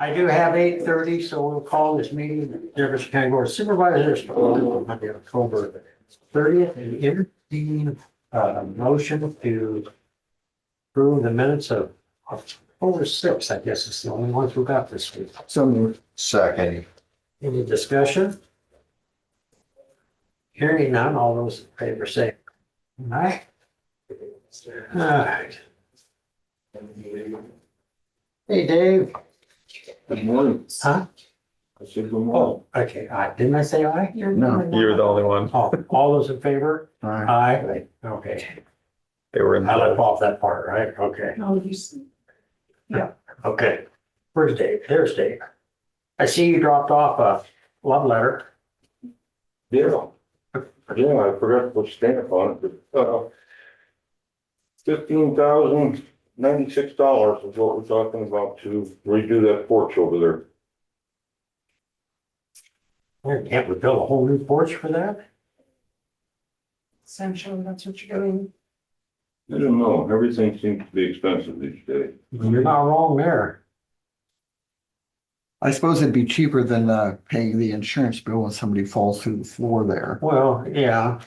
I do have 8:30, so we'll call this meeting, of Jefferson County Board of Supervisors, on Monday, October 30th, and entertain motion to approve the minutes of October 6th, I guess is the only ones we got this week. So moved. Second. Any discussion? Hearing none, all those in favor say aye. All right. Hey, Dave. Good morning. Huh? I said good morning. Oh, okay. Didn't I say aye? No. You're the only one. Oh, all those in favor? All right. Aye. Okay. They were in. I left off that part, right? Okay. Oh, you see. Okay. Where's Dave? There's Dave. I see you dropped off a love letter. Yeah. Yeah, I forgot to put stamp on it, but, $15,096 is what we're talking about to redo that porch over there. Can't we build a whole new porch for that? Essentially, that's what you're doing. I don't know, everything seems to be expensive these days. You're not wrong there. I suppose it'd be cheaper than paying the insurance bill when somebody falls through the floor there. Well, yeah.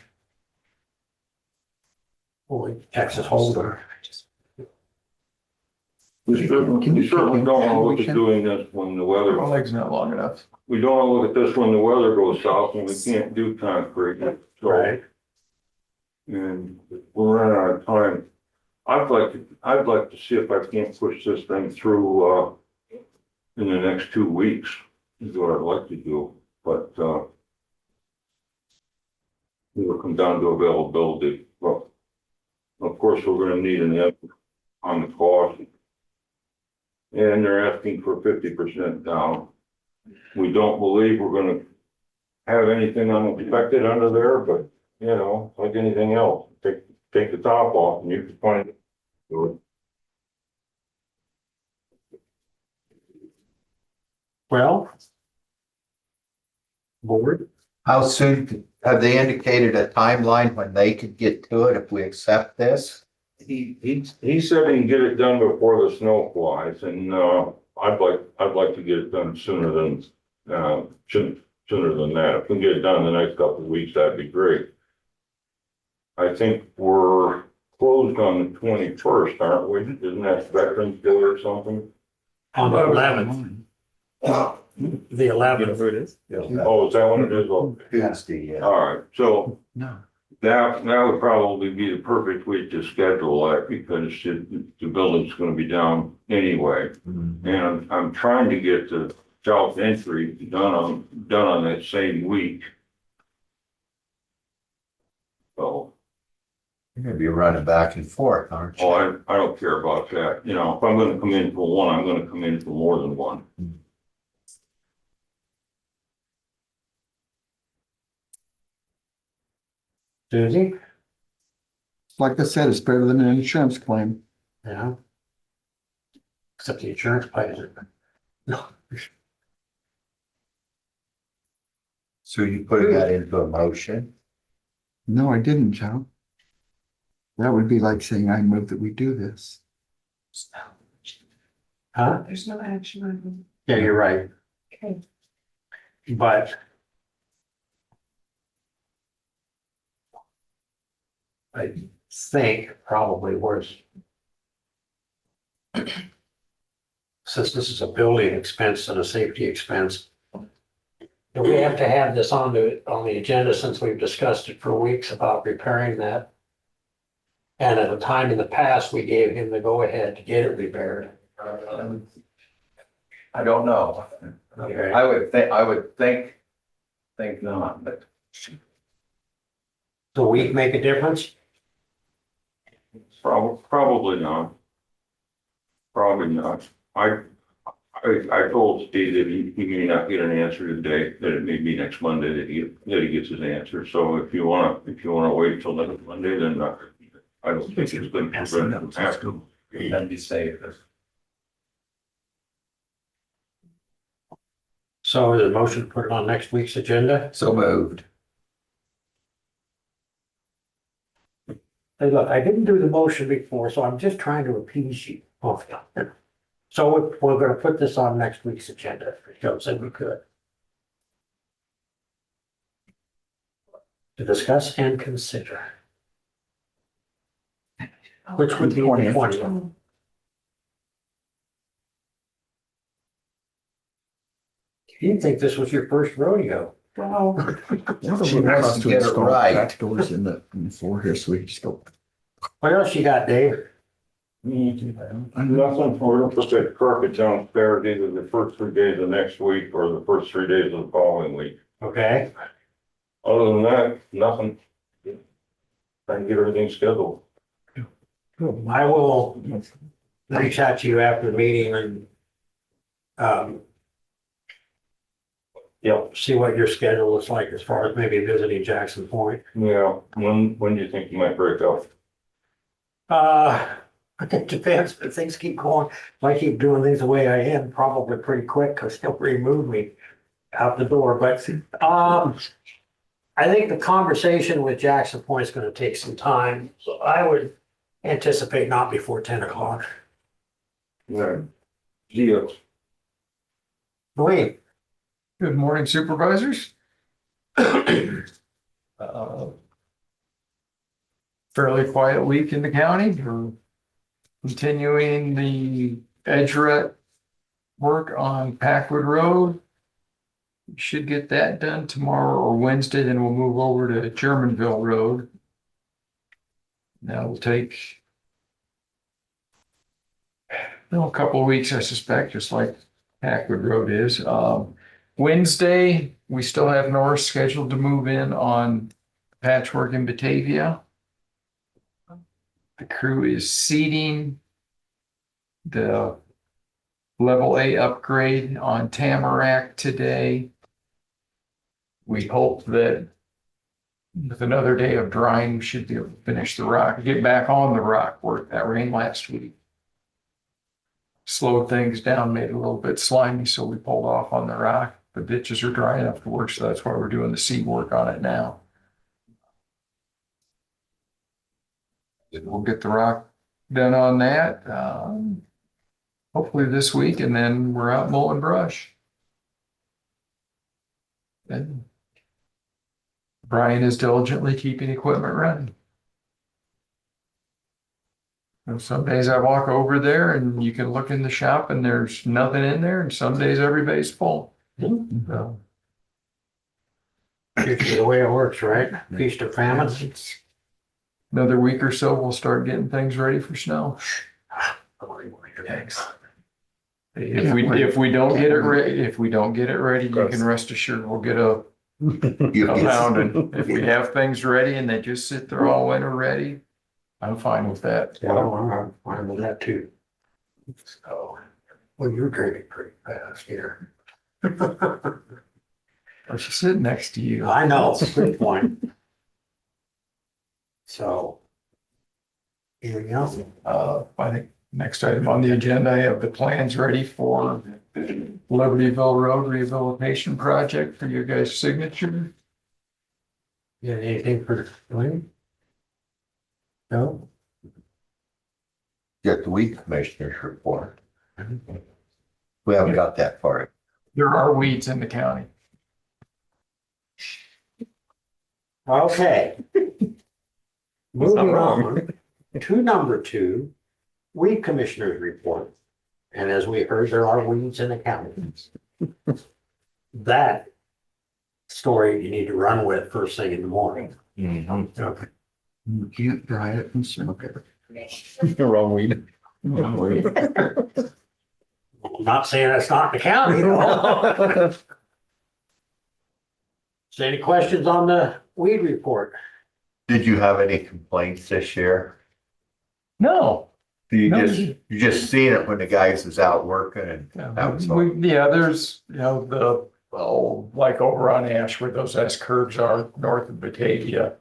Holy Texas Holder. We certainly Can you don't want to look keep at it? doing this when the weather, leg's not long enough. we don't want to look at this when the weather goes south and we can't do concrete. So, Right. and we're running out of time. I'd like to see if I can't push this thing through, in the next 2 weeks, is what I'd like to do, but, it'll come down to availability. Well, of course, we're gonna need an estimate on the cost. And they're asking for 50% down. We don't believe we're gonna have anything unexpected under there, but, you know, like anything else, take the top off and you can find it. Do it. Well. Board, How soon, have they indicated a timeline when they could get to it if we accept this? He said he can get it done before the snow flies, and, I'd like to get it done sooner than that. If we can get it done in the next couple of weeks, that'd be great. I think we're closed on the 21st, aren't we? Isn't that Veterans Day or something? on the 11th, the 11th. who it is? Oh, is that what it is? Oh, Tuesday, yeah. all right, so No. that would probably be the perfect week to schedule that, because the building's gonna be down anyway. And I'm trying to get the south entry done on that same week. So, You're gonna be running back and forth, aren't you? oh, I don't care about that, you know, if I'm gonna come in for one, I'm gonna come in for more than one. Susie? Like I said, it's better than an insurance claim. Yeah. Except the insurance pays it. No. So you put that into a motion? No, I didn't, Joe. That would be like saying I move that we do this. Huh? There's no action item. Yeah, you're right. Okay. But I think probably worse. Since this is a building expense and a safety expense. Do we have to have this on the agenda since we've discussed it for weeks about repairing that? And at a time in the past, we gave him the go-ahead to get it repaired. I don't know. Okay. I would think not, but. So we make a difference? Probably not. Probably not. I told Steve that he may not get an answer today, that it may be next Monday that he gets his answer. So if you wanna wait till next Monday, then I don't think it's gonna prevent from happening. That'd be safe. So is the motion to put it on next week's agenda? So moved. Hey, look, I didn't do the motion before, so I'm just trying to appease you. Oh, So we're gonna put this on next week's agenda. Joe said we could. To discuss and consider. Which would be the 20th. You think this was your first rodeo? Wow. She wants to get it right. Back doors in the floor here, so we can just go. What else you got, Dave? Nothing, we're gonna put that carpet downstairs either the first 3 days of next week or the first 3 days of the following week. Okay, Other than that, nothing. I can get everything scheduled. I will reach out to you after the meeting and see what your schedule is like as far as maybe visiting Jackson Point. Yeah, when do you think you might break up? It depends, but things keep going. If I keep doing things the way I am, probably pretty quick, because he'll remove me out the door, but, I think the conversation with Jackson Point is gonna take some time, so I would anticipate not before 10 o'clock. Yeah. Yeah. Wait, Good morning, supervisors. Fairly quiet week in the county. We're continuing the edge-ret work on Packwood Road. We should get that done tomorrow or Wednesday, then we'll move over to Germanville Road. That will take a couple of weeks, I suspect, just like Packwood Road is. Wednesday, we still have Norris scheduled to move in on patchwork in Batavia. The crew is seeding the level A upgrade on Tamarack today. We hope that with another day of drying, we should be able to finish the rock, get back on the rock work. That rain last week slowed things down, made it a little bit slimy, so we pulled off on the rock. The ditches are dry enough to work, so that's why we're doing the seed work on it now. We'll get the rock done on that, hopefully this week, and then we're out mowing brush. And Brian is diligently keeping equipment running. And some days I walk over there and you can look in the shop and there's nothing in there, and some days everybody's full. So, usually the way it works, right? Feast or famine. it's another week or so, we'll start getting things ready for snow. Thanks. If we don't get it ready, you can rest assured we'll get a pounding. If we have things ready and they just sit there all winter ready, I'm fine with that. Yeah, I'm fine with that too. So, well, you're driving pretty fast here. I should sit next to you. I know, good point. So. Anything else? I think next item on the agenda, I have the plans ready for Libertyville Road Rehabilitation Project for your guys' signature. You got anything for Dwayne? No? Get the weed commissioners report. We haven't got that far. There are weeds in the county. Okay. Moving on to number 2, weed commissioners report. And as we heard, there are weeds in the county. That story you need to run with first thing in the morning. Okay. You can't dry it and smoke it. Wrong weed. I'm not saying that's not in the county, though. Is there any questions on the weed report? Did you have any complaints this year? No. You No. just seen it when the guys is out working and that was all. There's, like over on Ash where those S curves are north of Batavia,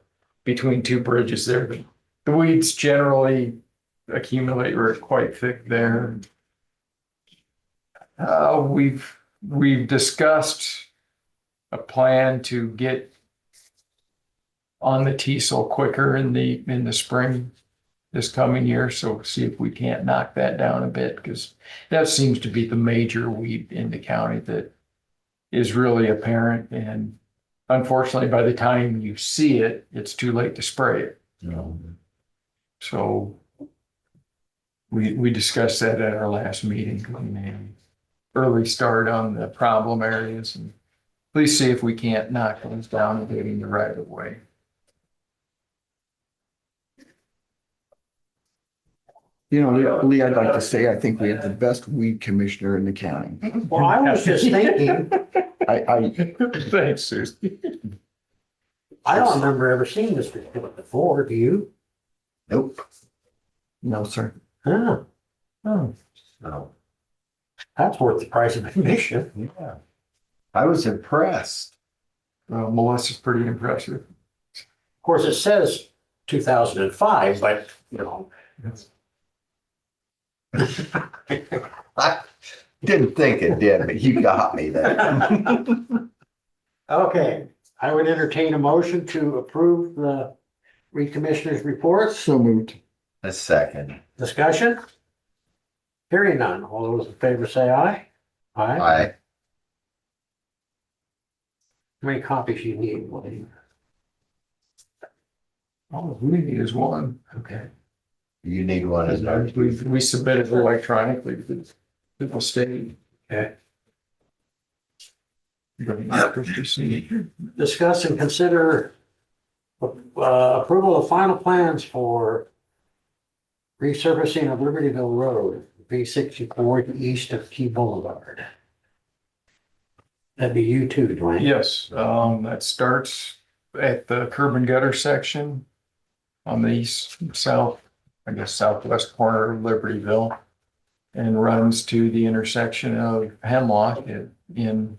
between 2 bridges there, the weeds generally accumulate or are quite thick there. We've discussed a plan to get on the teasel quicker in the spring. this coming year, so see if we can't knock that down a bit, because that seems to be the major weed in the county that is really apparent, and unfortunately, by the time you see it, it's too late to spray it. So we discussed that at our last meeting, and early start on the problem areas, and please see if we can't knock those down and get in the right of way. You know, Lee, I'd like to say, I think we have the best weed commissioner in the county. Well, I was just thinking, I, Thanks, Susie. I don't remember ever seeing this before, do you? Nope. no, sir. Huh, Oh, so that's worth the price of admission. Yeah. I was impressed. well, Melissa's pretty impressive. Of course, it says 2005, but you know, I didn't think it did, but you got me there. okay. I would entertain a motion to approve the weed commissioner's reports. So moved. A second. Discussion? Hearing none. All those in favor say aye. Aye. I, How many copies you need, Woody? All we need is one. Okay. you need one as well. We submitted electronically to the state. Okay. You're gonna need to see. Discuss and consider approval of final plans for resurfacing of Libertyville Road, B64 east of Key Boulevard. That'd be you too, Dwayne. Yes, that starts at the curb and gutter section on the east, south, I guess southwest corner of Libertyville, and runs to the intersection of Hemlock in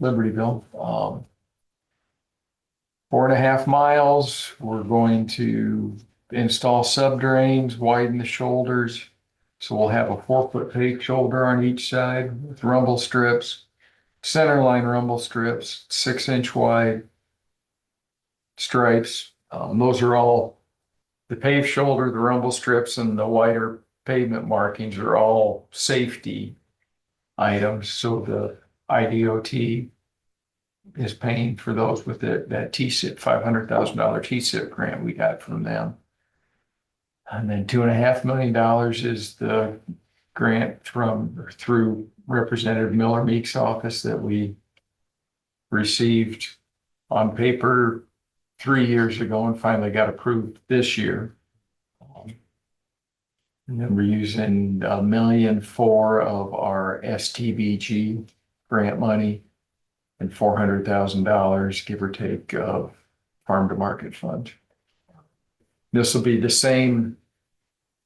Libertyville. 4.5 miles. We're going to install sub drains, widen the shoulders. So we'll have a 4-foot paved shoulder on each side with rumble strips, center line rumble strips, 6-inch wide stripes. Those are all the paved shoulder, the rumble strips, and the wider pavement markings are all safety items. So the IDOT is paying for those with that TSIP, $500,000 TSIP grant we got from them. And then $2.5 million is the grant through Representative Miller Meek's office that we received on paper 3 years ago and finally got approved this year. And then we're using $1.4 million of our STBG grant money and $400,000, give or take, of farm to market fund. This will be the same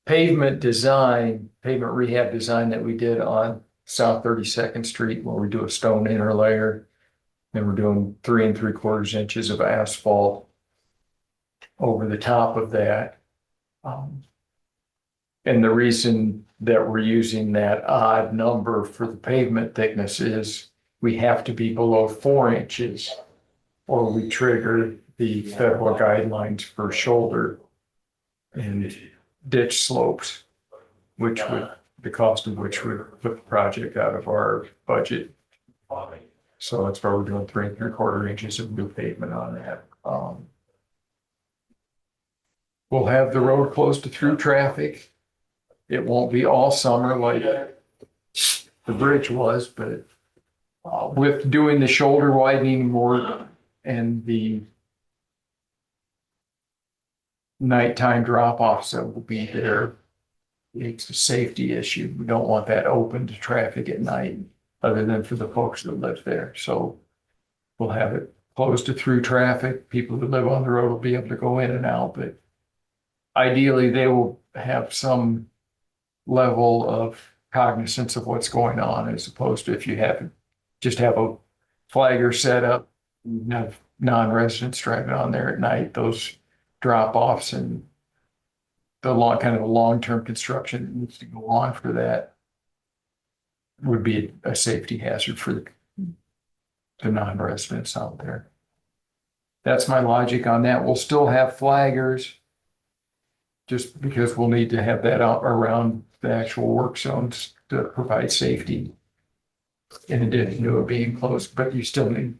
pavement rehab design that we did on South 32nd Street, where we do a stone interlayer. Then we're doing 3 3/4 inches of asphalt over the top of that. And the reason that we're using that odd number for the pavement thickness is we have to be below 4 inches or we trigger the federal guidelines for shoulder and ditch slopes, which would, the cost of which would put the project out of our budget. So that's why we're doing 3 3/4 inches of new pavement on that. We'll have the road closed to through traffic. It won't be all summer like the bridge was, but with doing the shoulder widening work and the nighttime drop-offs that will be there, it's a safety issue. We don't want that open to traffic at night, other than for the folks that live there. So we'll have it closed to through traffic. People who live on the road will be able to go in and out, but ideally they will have some level of cognizance of what's going on, as opposed to if you just have a flagger set up, you have non-residents driving on there at night, those drop-offs and the long-term construction that needs to go on for that would be a safety hazard for the non-residents out there. That's my logic on that. We'll still have flaggers just because we'll need to have that out around the actual work zones to provide safety. In addition to it being closed, but you still need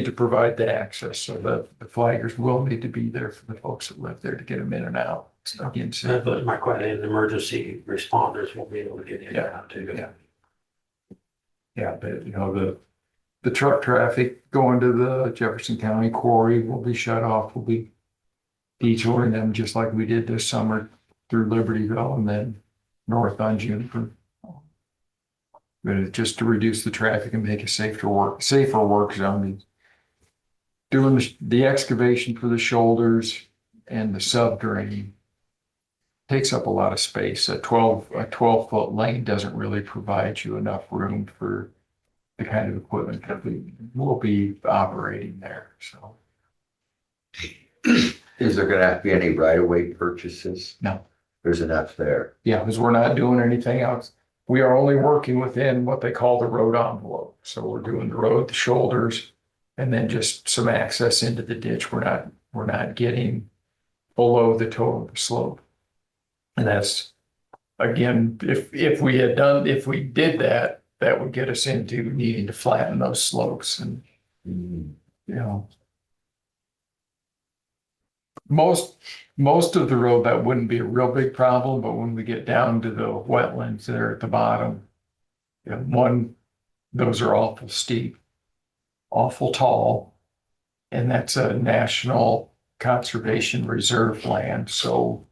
to provide the access, so that the flaggers will need to be there for the folks that live there to get them in and out. Again, so But my question, the emergency responders will be able to get in and out too. Yeah. Yeah, but you know, the truck traffic going to the Jefferson County quarry will be shut off. We'll be detouring them just like we did this summer through Libertyville and then north on Juniper. But it's just to reduce the traffic and make a safer work zone. Doing the excavation for the shoulders and the sub drain takes up a lot of space. A 12-foot lane doesn't really provide you enough room for the kind of equipment that we will be operating there, so. Is there gonna have to be any right-of-way purchases? No. There's enough there. Yeah, because we're not doing anything else. We are only working within what they call the road envelope. So we're doing the road, the shoulders, and then just some access into the ditch. We're not getting below the toe of the slope. And that's, again, if we did that, that would get us into needing to flatten those slopes and, you know. Most of the road, that wouldn't be a real big problem, but when we get down to the wetlands there at the bottom, you know, those are awful steep, awful tall, and that's a national conservation reserve land. So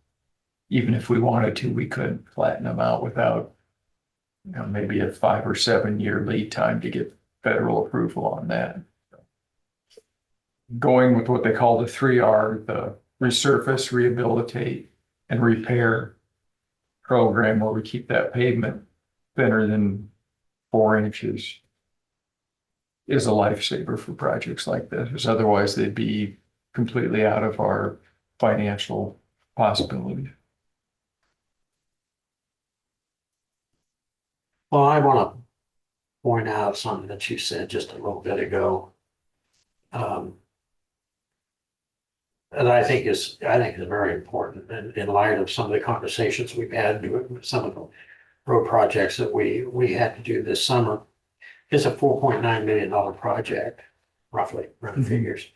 even if we wanted to, we couldn't flatten them out without, you know, maybe a 5 or 7 year lead time to get federal approval on that. Going with what they call the 3R, the resurface, rehabilitate, and repair program, where we keep that pavement thinner than 4 inches, is a lifesaver for projects like this, because otherwise they'd be completely out of our financial possibilities. Well, I want to point out something that you said just a little bit ago. And I think is very important in light of some of the conversations we've had with some of the road projects that we had to do this summer. It's a $4.9 million project, roughly, round figures.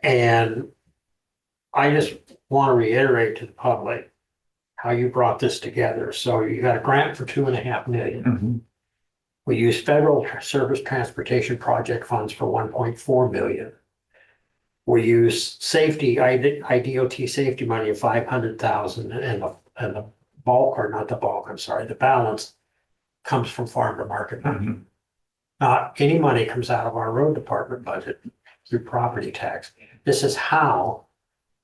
And I just want to reiterate to the public how you brought this together. So you got a grant for $2.5 million. We use federal surface transportation project funds for $1.4 million. We use safety, IDOT safety money of $500,000, and the bulk, or not the bulk, I'm sorry, the balance comes from farm to market money. Not any money comes out of our road department budget through property tax. This is how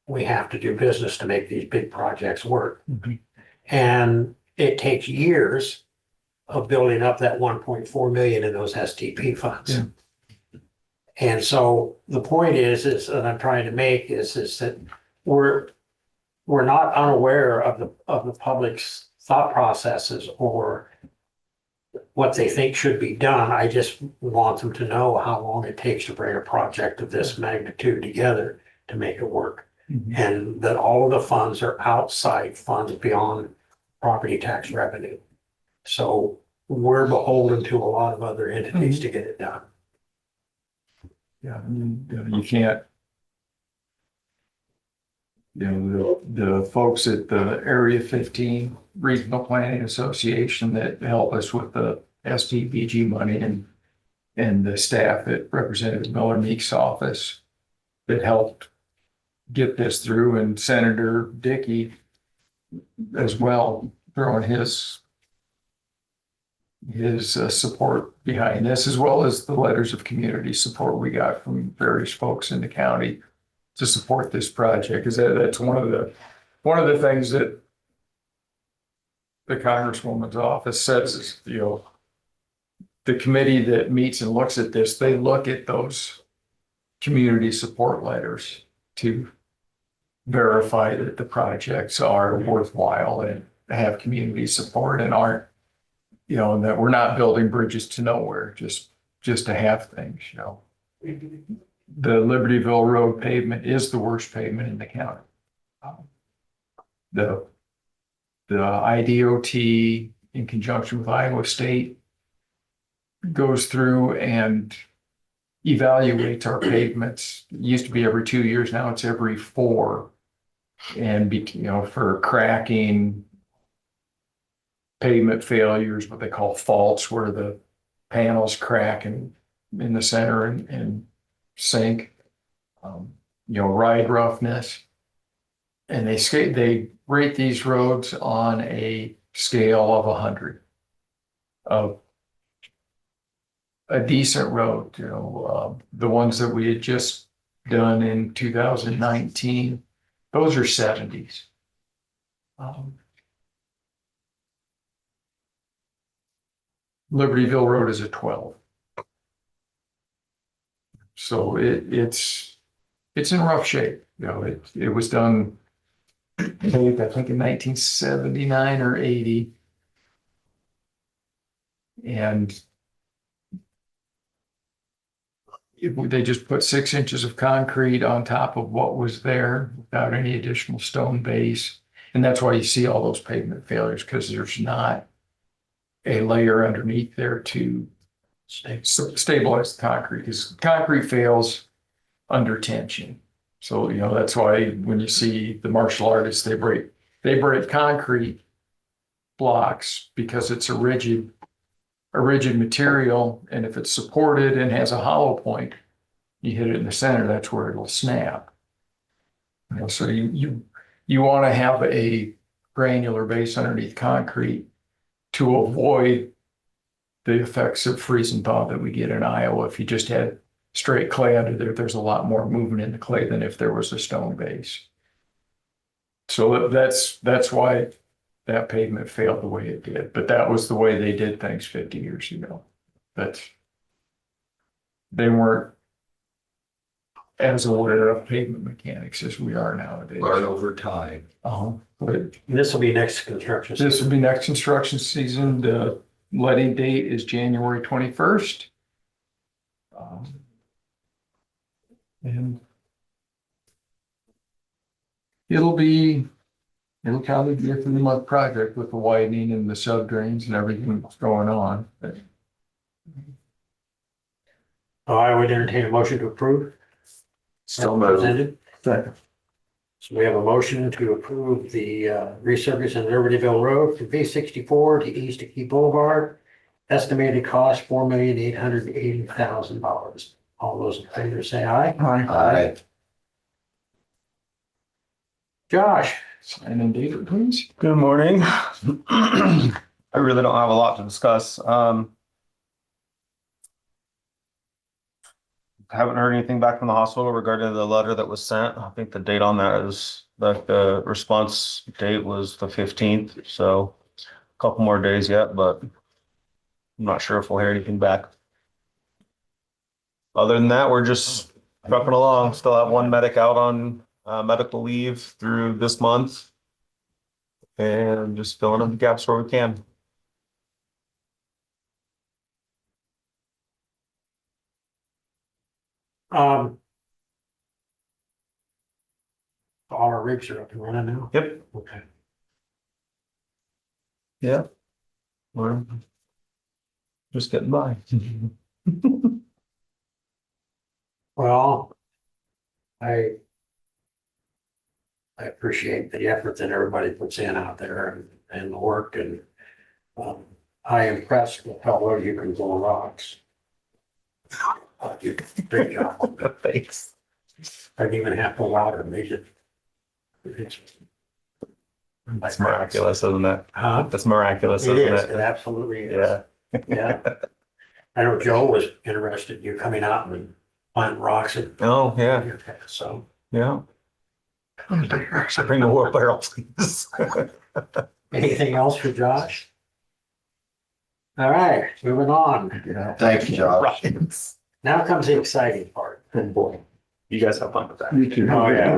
we have to do business to make these big projects work. And it takes years of building up that 1.4 million in those STP funds. Yeah. And so the point is that I'm trying to make is that we're not unaware of the public's thought processes or what they think should be done. I just want them to know how long it takes to bring a project of this magnitude together to make it work. And that all of the funds are outside funds beyond property tax revenue. So we're beholden to a lot of other entities to get it done. Yeah, you can't, you know, the folks at the Area 15 Regional Planning Association that help us with the SDBG money, and the staff at Representative Miller Meek's office that helped get this through, and Senator Dickey as well, throwing his support behind this, as well as the letters of community support we got from various folks in the county to support this project. Because that's one of the things that the Congresswoman's office says is, you know, the committee that meets and looks at this, they look at those community support letters to verify that the projects are worthwhile and have community support and aren't, you know, and that we're not building bridges to nowhere, just to have things, you know. The Libertyville Road pavement is the worst pavement in the county. The IDOT in conjunction with Iowa State goes through and evaluates our pavements. It used to be every 2 years, now it's every 4. And for cracking, pavement failures, what they call faults, where the panels crack and in the center and sink, ride roughness. And they rate these roads on a scale of 100 of a decent road. The ones that we had just done in 2019, those are 70s. Libertyville Road is a 12. So it's in rough shape. It was done, I think in 1979 or 80. And they just put 6 inches of concrete on top of what was there without any additional stone base. And that's why you see all those pavement failures, because there's not a layer underneath there to stabilize the concrete, because concrete fails under tension. So, that's why when you see the martial artists, they break concrete blocks because it's a rigid material. And if it's supported and has a hollow point, you hit it in the center, that's where it'll snap. So you want to have a granular base underneath concrete to avoid the effects of freeze and thaw that we get in Iowa. If you just had straight clay under there, there's a lot more movement in the clay than if there was a stone base. So that's why that pavement failed the way it did. But that was the way they did things 50 years ago. They weren't as aware of pavement mechanics as we are nowadays. Learn over time. But This will be next construction. this will be next construction season. The letting date is January 21st. And it'll probably be a 3-month project with the widening and the sub drains and everything that's going on. But I would entertain a motion to approve. Still Presented. Second. So we have a motion to approve the resurface in Libertyville Road from B64 to East to Key Boulevard. Estimated cost $4,880,000. All those in favor say aye. Aye. Josh, sign and date it, please. Good morning. I really don't have a lot to discuss. Haven't heard anything back from the hospital regarding the letter that was sent. I think the date on that is that the response date was the 15th, so a couple more days yet, but I'm not sure if we'll hear anything back. Other than that, we're just trucking along. Still have one medic out on medical leave through this month. And just filling in the gaps where we can. all our rigs are up and running now. Yep. Okay. Yeah. We're just getting by. Well, I appreciate the effort that everybody puts in out there and the work and I am impressed with how well you can blow rocks. You did a great job. Thanks. I didn't even have to water them. They just. It's. That's miraculous, isn't it? Huh? That's miraculous, It isn't is. it? It absolutely is. Yeah. Yeah. I know Joe was interested in you coming out and planting rocks and. Oh, yeah, So. yeah. Bring the wheelbarrow, please. Anything else for Josh? All right, moving on. Yeah. Thanks, Josh. Right. Now comes the exciting part. Oh, boy. You guys have fun with that. You too. Oh, yeah.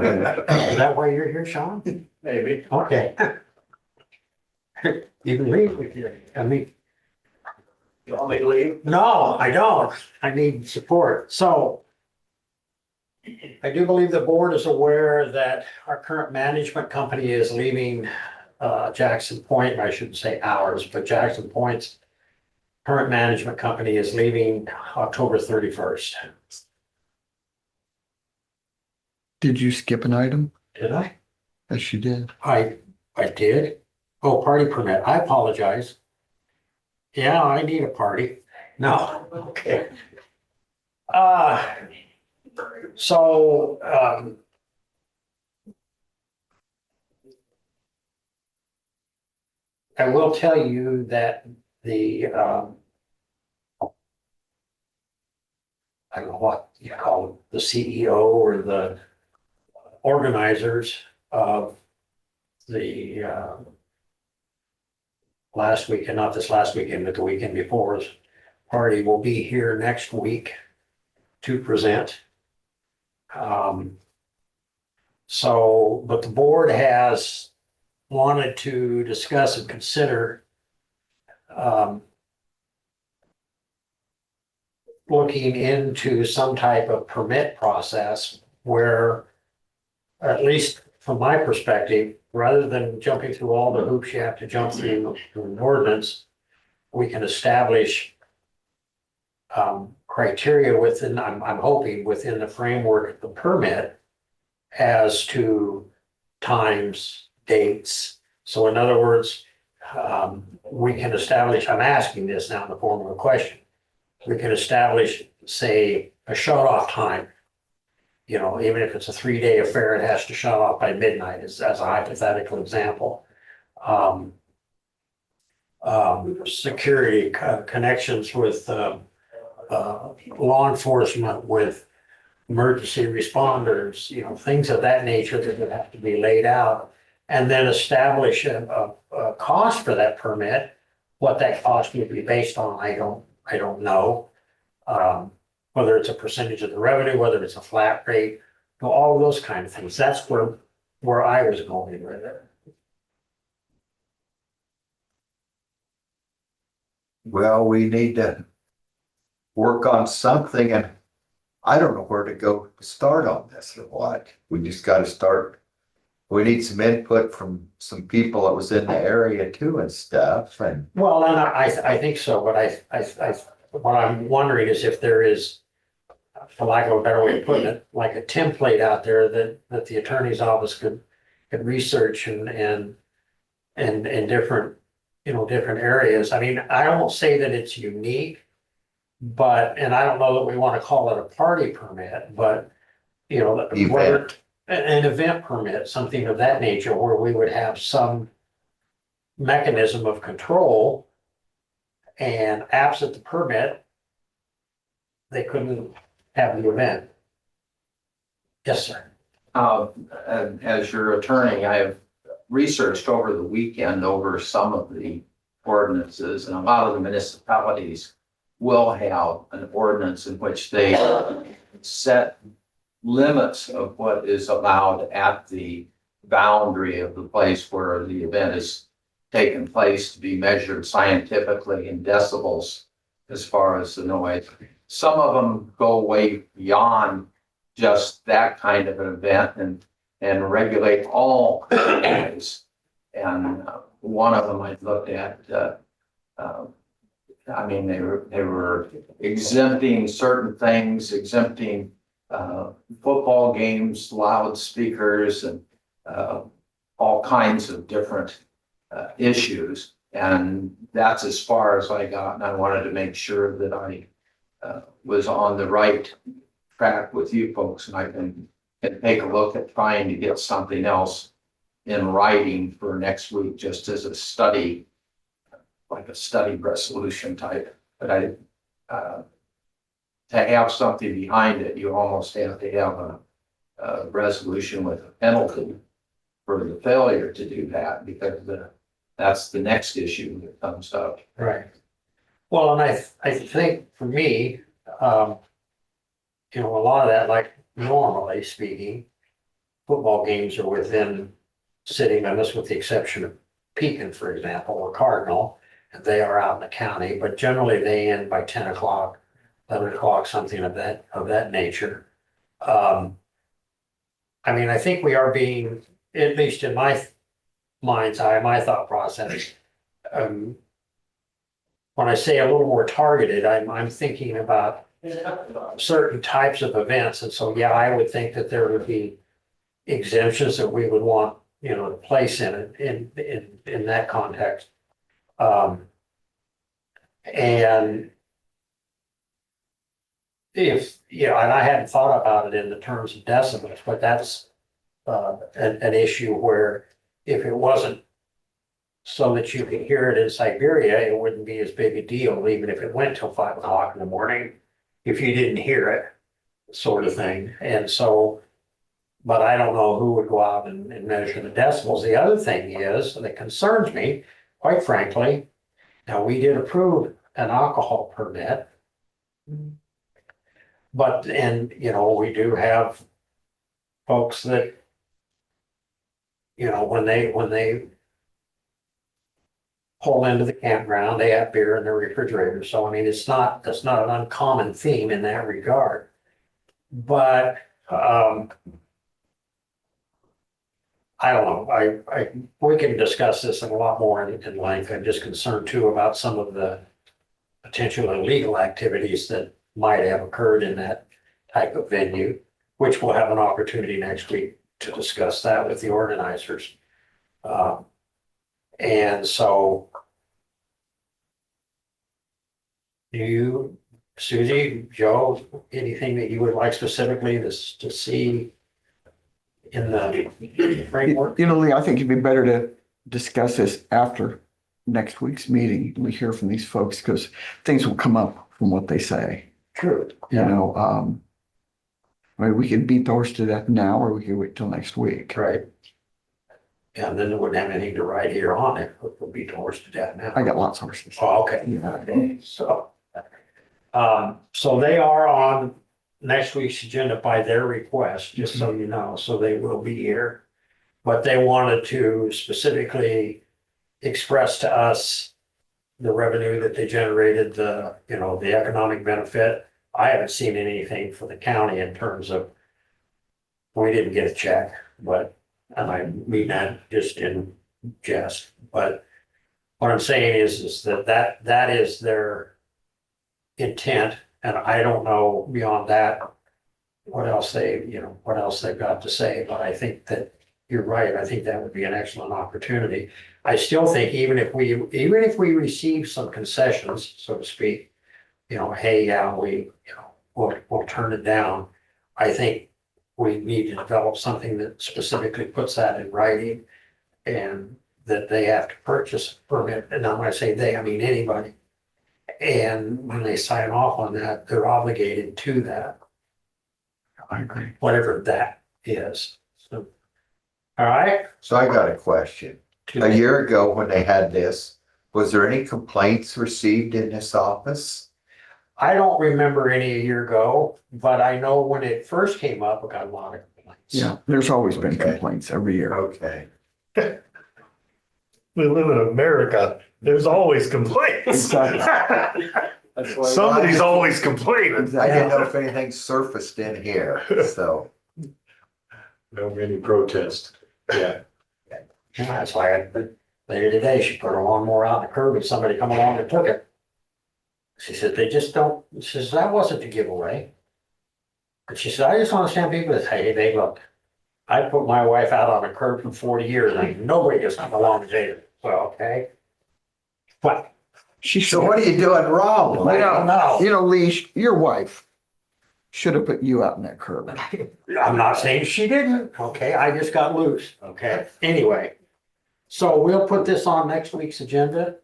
Is that why you're here, Sean? Maybe. Okay. You can leave with you. I mean, You want me to leave? no, I don't. I need support. So I do believe the board is aware that our current management company is leaving Jackson Point. I shouldn't say ours, but Jackson Point's current management company is leaving October 31st. Did you skip an item? Did I? Yes, you did. I did. Oh, party permit. I apologize. Yeah, I need a party. No, okay. Uh, so, I will tell you that the, I don't know what you call it, the CEO or the organizers of the, last weekend, not this last weekend, but the weekend before's party will be here next week to present. So, but the board has wanted to discuss and consider looking into some type of permit process where, at least from my perspective, rather than jumping through all the hoops you have to jump through an ordinance, we can establish criteria within, I'm hoping, within the framework of the permit as to times, dates. So in other words, we can establish, I'm asking this now in the form of a question. We can establish, say, a shut-off time. You know, even if it's a 3-day affair, it has to shut off by midnight, as a hypothetical example. Security connections with law enforcement, with emergency responders, you know, things of that nature that would have to be laid out. And then establish a cost for that permit. What that cost would be based on, I don't know. Whether it's a percentage of the revenue, whether it's a flat rate, you know, all of those kind of things. That's where I was going with it. Well, we need to work on something and I don't know where to go to start on this or what. We just gotta start. We need some input from some people that was in the area too and stuff and. Well, and I think so, but what I'm wondering is if there is, for lack of a better way of putting it, like a template out there that the attorney's office could research and different, you know, different areas. I mean, I won't say that it's unique, but, and I don't know that we want to call it a party permit, but, you know, whether Event. an event permit, something of that nature, where we would have some mechanism of control, and absent the permit, they couldn't have the event. Yes, sir. And as your attorney, I have researched over the weekend over some of the ordinances, and a lot of the municipalities will have an ordinance in which they set limits of what is allowed at the boundary of the place where the event is taking place to be measured scientifically in decibels as far as the noise. Some of them go way beyond just that kind of an event and regulate all noise. And one of them I looked at, I mean, they were exempting certain things, exempting football games, loudspeakers, and all kinds of different issues. And that's as far as I got. And I wanted to make sure that I was on the right track with you folks. And I can take a look at trying to get something else in writing for next week, just as a study, like a study resolution type. But to have something behind it, you almost have to have a resolution with a penalty for the failure to do that, because that's the next issue that comes up. Right. Well, and I think for me, you know, a lot of that, like normally speaking, football games are within city limits with the exception of Pekin, for example, or Cardinal, and they are out in the county, but generally they end by 10 o'clock, 11 o'clock, something of that nature. I mean, I think we are being, at least in my mind's eye, my thought process. Um, when I say a little more targeted, I'm thinking about certain types of events. And so, yeah, I would think that there would be exemptions that we would want, to place in it, in that context. And if, and I hadn't thought about it in the terms of decibels, but that's an issue where if it wasn't so that you could hear it in Siberia, it wouldn't be as big a deal, even if it went till 5 o'clock in the morning, if you didn't hear it, sort of thing. And so, but I don't know who would go out and measure the decibels. The other thing is, that concerns me, quite frankly, now we did approve an alcohol permit. But, and, we do have folks that, when they pull into the campground, they have beer in their refrigerator. So, I mean, that's not an uncommon theme in that regard. But, I don't know, we can discuss this in a lot more in length. I'm just concerned too about some of the potential illegal activities that might have occurred in that type of venue, which we'll have an opportunity next week to discuss that with the organizers. And so Susie, Joe, anything that you would like specifically to see in the framework? Lee, I think it'd be better to discuss this after next week's meeting. We hear from these folks because things will come up from what they say. True. I mean, we could beat the horse to death now, or we could wait till next week. Right. And then it wouldn't have anything to write here on it. It would be the horse to death now. I got lots of horses. Oh, okay. Yeah. So they are on next week's agenda by their request, just so you know, so they will be here. But they wanted to specifically express to us the revenue that they generated, the economic benefit. I haven't seen anything for the county in terms of, we didn't get a check, but, and I mean that just in jest, but what I'm saying is that is their intent, and I don't know beyond that what else they've got to say, but I think that you're right. I think that would be an excellent opportunity. I still think even if we receive some concessions, so to speak, hey, yeah, we'll turn it down. I think we need to develop something that specifically puts that in writing, and that they have to purchase a permit. And now when I say they, I mean anybody. And when they sign off on that, they're obligated to that, I agree. whatever that is. So, all right. So I got a question. A year ago when they had this, was there any complaints received in this office? I don't remember any a year ago, but I know when it first came up, I got a lot of complaints. Yeah, there's always been Okay. complaints every year. Okay. We live in America. There's always complaints. Exactly. Somebody's always complaining. I didn't know if anything surfaced in here, so. No many protests. Yeah. That's why later today, she put her lawnmower out in the curb and somebody come along and took it. She said, they just don't, she says, that wasn't to give away. And she said, I just understand people that, hey, look, I put my wife out on the curb for 40 years and nobody has come along and said, well, okay. But So what are you doing wrong? I don't know. Lee, your wife should have put you out in that curb. I'm not saying she didn't, okay, I just got loose, okay, anyway. So we'll put this on next week's agenda.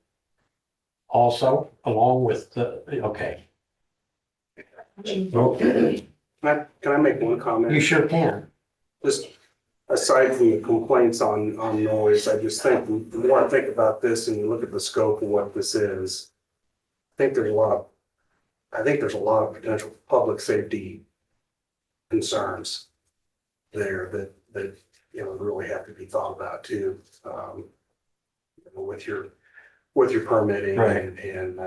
Also, along with okay. Okay, Can I make one you comment? sure can. Just aside from the complaints on noise, I just think the more I think about this and you look at the scope of what this is, I think there's a lot of potential public safety concerns there that really have to be thought about too. With your permitting Right. and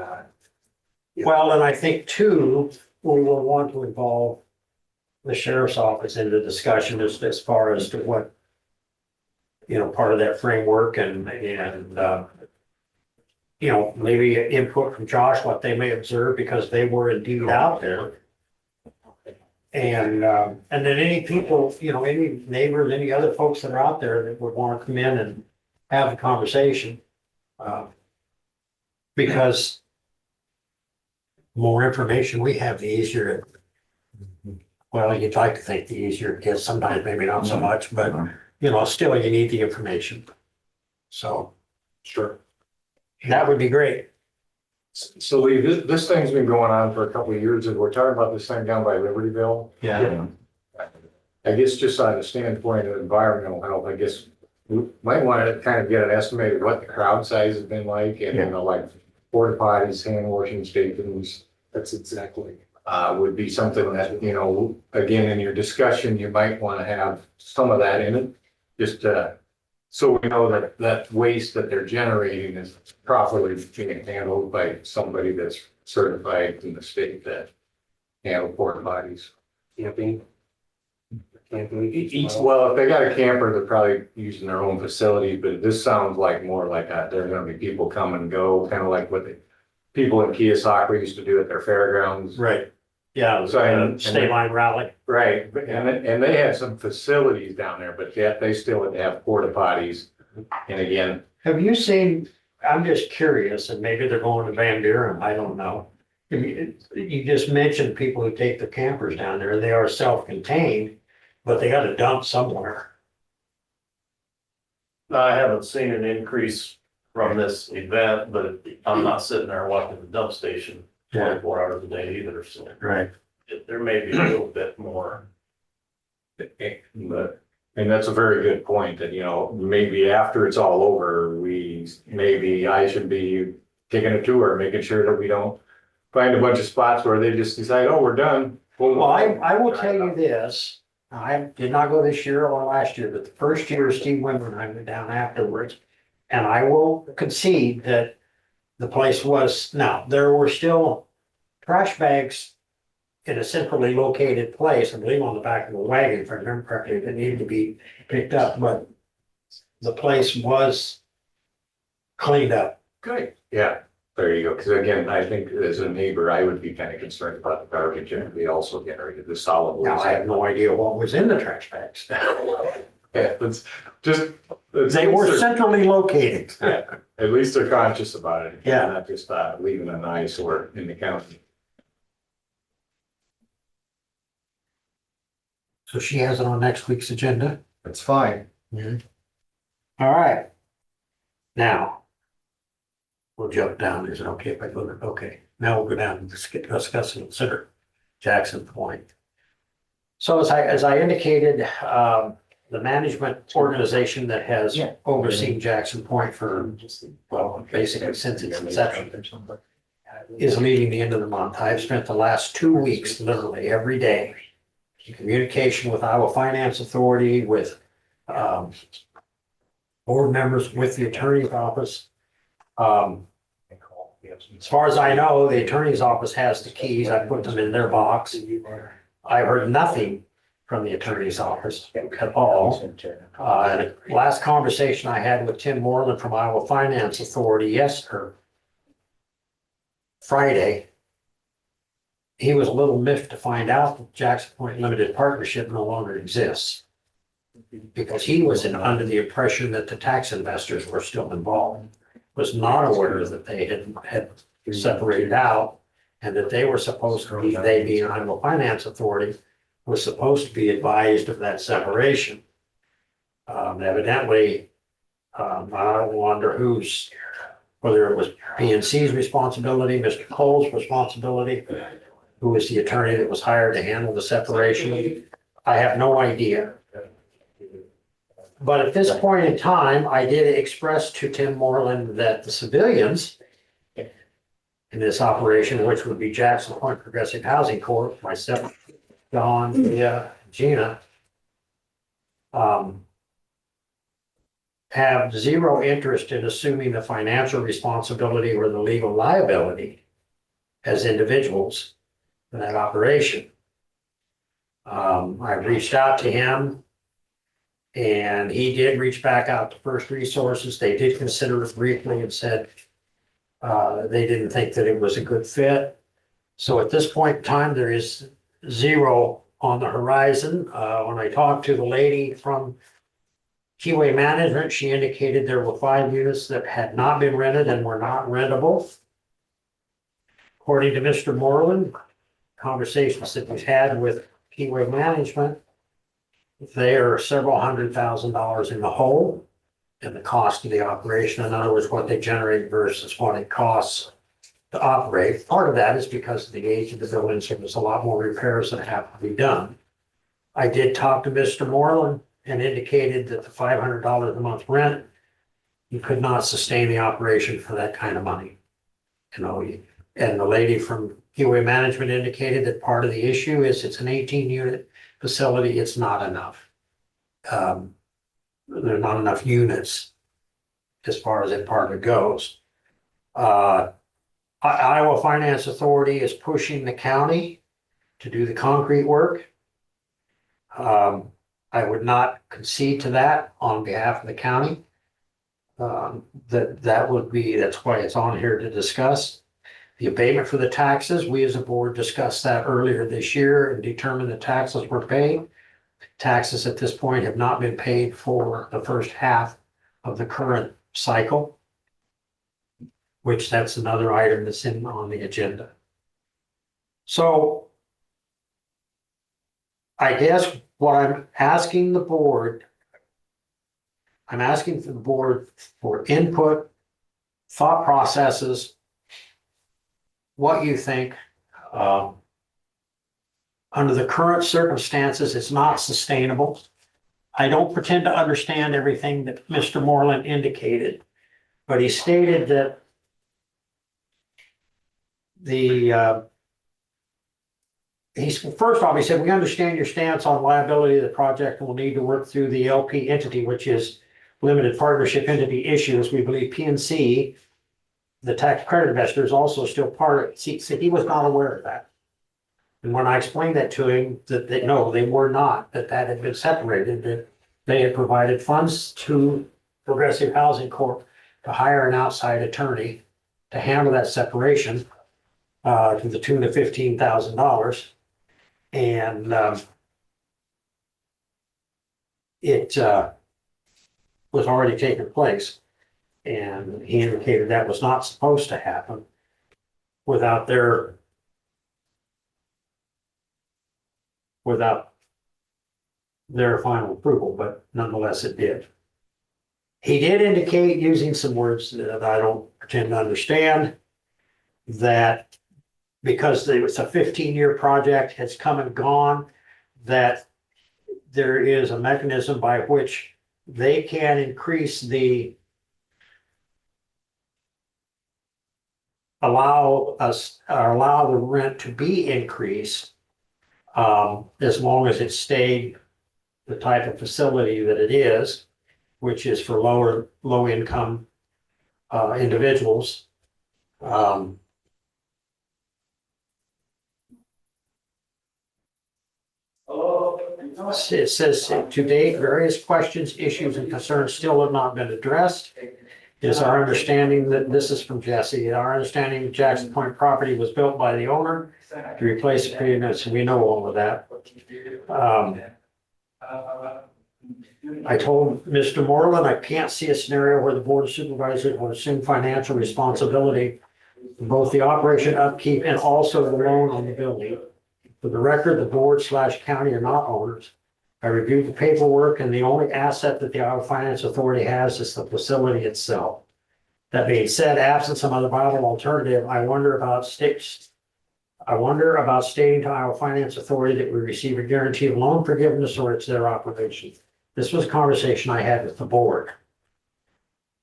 Well, and I think too, we will want to involve the sheriff's office into discussion as far as to what, part of that framework and, maybe input from Josh, what they may observe because they were indeed out there. And then any people, any neighbors, any other folks that are out there that would want to come in and have a conversation. Because the more information we have, the easier well, you'd like to think the easier it gets, sometimes maybe not so much, but, still you need the information. So Sure. that would be great. So Lee, this thing's been going on for a couple of years, and we're talking about this thing down by Libertyville. Yeah. I guess just on the standpoint of environmental health, I guess we might want to kind of get an estimate of what the crowd size has been like, and, like porta potties, hand washing stations. That's exactly. Would be something that, again, in your discussion, you might want to have some of that in it. Just, so we know that that waste that they're generating is properly being handled by somebody that's certified in the state that handle porta potties. Camping. Well, if they got a camper, they're probably using their own facility, but this sounds like more like that. There are gonna be people come and go, kind of like what the people in Keosauqua used to do at their fairgrounds. Right. Yeah, So, and- state line rally. Right, and they have some facilities down there, but yet they still would have porta potties. And again, Have you seen, I'm just curious, and maybe they're going to Van Buren, I don't know. You just mentioned people who take their campers down there, they are self-contained, but they got a dump somewhere. I haven't seen an increase from this event, but I'm not sitting there watching the dump station 24 hours a day either, so Right. there may be a little bit more. but, and that's a very good point that, maybe after it's all over, maybe I should be taking a tour, making sure that we don't find a bunch of spots where they just decide, oh, we're done. Well, I will tell you this, I did not go this year or last year, but the first year Steve Wimmer and I went down afterwards. And I will concede that the place was, now, there were still trash bags in a centrally located place, I believe on the back of the wagon, if I remember correctly, that needed to be picked up, but the place was cleaned up. Good. Yeah, there you go. Because again, I think as a neighbor, I would be kind of concerned about the garbage and we also generated the solid Now, waste. I have no idea what was in the trash bags. Yeah, it's just. They were centrally located. Yeah, at least they're conscious about it. Yeah. Not just leaving an eyesore in the county. So she has it on next week's agenda. That's fine. All right. Now. We'll jump down. Is it okay if I go to, okay, now we'll go down and discuss and consider Jackson Point. So as I indicated, the management organization that has overseen Jackson Point for, well, basically since its inception, is leaving the end of the month. I've spent the last 2 weeks, literally every day, in communication with Iowa Finance Authority, with board members, with the attorney's office. As far as I know, the attorney's office has the keys. I put them in their box. I heard nothing from the attorney's office at all. And the last conversation I had with Tim Moreland from Iowa Finance Authority Friday, he was a little miffed to find out that Jackson Point Limited Partnership no longer exists. Because he was under the impression that the tax investors were still involved, was not aware that they had separated out, and that they were supposed to be, they being Iowa Finance Authority, was supposed to be advised of that separation. Evidently, I wonder whether it was PNC's responsibility, Mr. Cole's responsibility, who was the attorney that was hired to handle the separation. I have no idea. But at this point in time, I did express to Tim Moreland that the civilians in this operation, which would be Jackson Point Progressive Housing Corp., myself, Don, Gina, have zero interest in assuming the financial responsibility or the legal liability as individuals in that operation. I reached out to him. And he did reach back out to First Resources. They did consider it briefly and said they didn't think that it was a good fit. So at this point in time, there is zero on the horizon. When I talked to the lady from Keyway Management, she indicated there were 5 units that had not been rented and were not rentable. According to Mr. Moreland, conversations that we've had with Keyway Management, they are several $100,000 in the hole in the cost of the operation. In other words, what they generate versus what it costs to operate. Part of that is because of the age of the building, so there's a lot more repairs that have to be done. I did talk to Mr. Moreland and indicated that the $500 a month rent, you could not sustain the operation for that kind of money. And the lady from Keyway Management indicated that part of the issue is it's an 18-unit facility, it's not enough. There are not enough units as far as that part of it goes. Iowa Finance Authority is pushing the county to do the concrete work. I would not concede to that on behalf of the county. That's why it's on here to discuss. The abatement for the taxes, we as a board discussed that earlier this year and determined the taxes were paid. Taxes at this point have not been paid for the first half of the current cycle, which that's another item that's on the agenda. So I guess what I'm asking the board, I'm asking the board for input, thought processes, what you think. Under the current circumstances, it's not sustainable. I don't pretend to understand everything that Mr. Moreland indicated, but he stated that first off, he said, we understand your stance on liability of the project and will need to work through the LP entity, which is limited partnership entity issues. We believe PNC, the tax credit investor, is also still part of it. See, he was not aware of that. And when I explained that to him, that no, they were not, that had been separated, that they had provided funds to Progressive Housing Corp to hire an outside attorney to handle that separation to the tune of $15,000. And it was already taking place. And he indicated that was not supposed to happen without their final approval, but nonetheless it did. He did indicate, using some words that I don't pretend to understand, that because it was a 15-year project, has come and gone, that there is a mechanism by which they can increase allow the rent to be increased as long as it stayed the type of facility that it is, which is for low income individuals. It says, to date, various questions, issues, and concerns still have not been addressed. It is our understanding that, this is from Jesse, our understanding that Jackson Point property was built by the owner to replace the previous, we know all of that. I told Mr. Moreland, I can't see a scenario where the Board of Supervisors would assume financial responsibility for both the operation, upkeep, and also the loan on the building. For the record, the board/county are not owners. I reviewed the paperwork, and the only asset that the Iowa Finance Authority has is the facility itself. That being said, absent some other viable alternative, I wonder about stating to Iowa Finance Authority that we receive a guarantee of loan forgiveness, or it's their operation. This was a conversation I had with the board.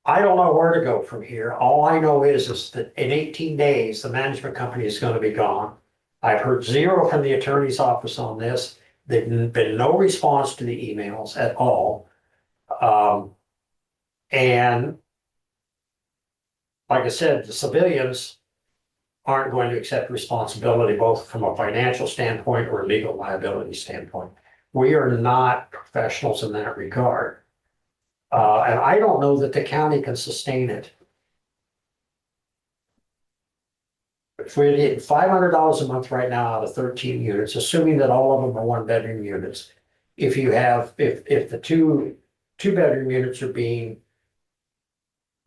I don't know where to go from here. All I know is that in 18 days, the management company is going to be gone. I've heard zero from the attorney's office on this. There's been no response to the emails at all. And like I said, the civilians aren't going to accept responsibility both from a financial standpoint or a legal liability standpoint. We are not professionals in that regard. And I don't know that the county can sustain it. If we get $500 a month right now out of 13 units, assuming that all of them are one-bedroom units. If you have, if the two-bedroom units are being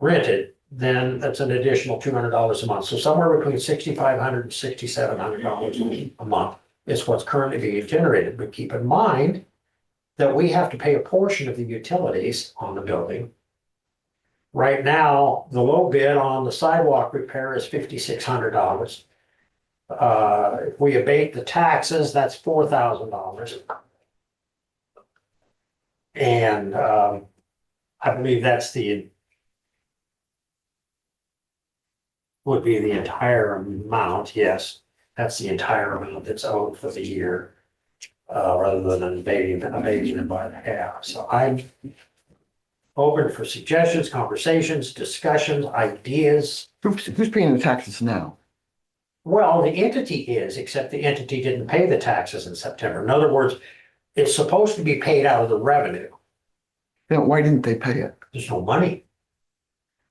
rented, then that's an additional $200 a month. So somewhere between $6,500 and $6,700 a month is what's currently being generated. But keep in mind that we have to pay a portion of the utilities on the building. Right now, the low bid on the sidewalk repair is $5,600. If we abate the taxes, that's $4,000. And I believe that's would be the entire amount, yes. That's the entire amount that's owed for the year, rather than abating it by the half. So I'm open for suggestions, conversations, discussions, ideas. Who's paying the taxes now? Well, the entity is, except the entity didn't pay the taxes in September. In other words, it's supposed to be paid out of the revenue. Then why didn't they pay it? There's no money.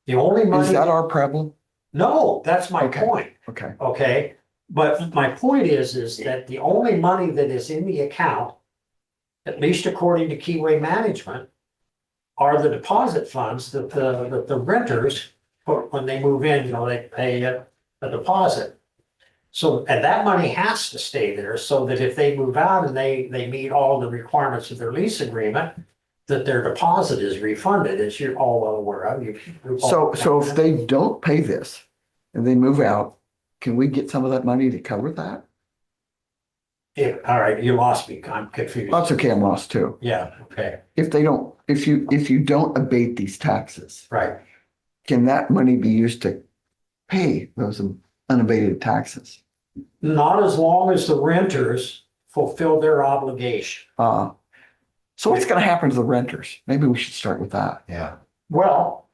The only Is money. that our problem? No, that's my Okay. point. Okay, Okay, but my point is that the only money that is in the account, at least according to Keyway Management, are the deposit funds that the renters put when they move in, they pay a deposit. So, and that money has to stay there so that if they move out and they meet all the requirements of their lease agreement, that their deposit is refunded, as you're all well aware of. so if they don't pay this and they move out, can we get some of that money to cover that? All right, you lost me. I'm confused. That's okay, I'm lost too. Yeah, okay, If you don't abate these taxes, right. can that money be used to pay those unabated taxes? Not as long as the renters fulfill their obligation. So what's gonna happen to the renters? Maybe we should start with that. Yeah. Well,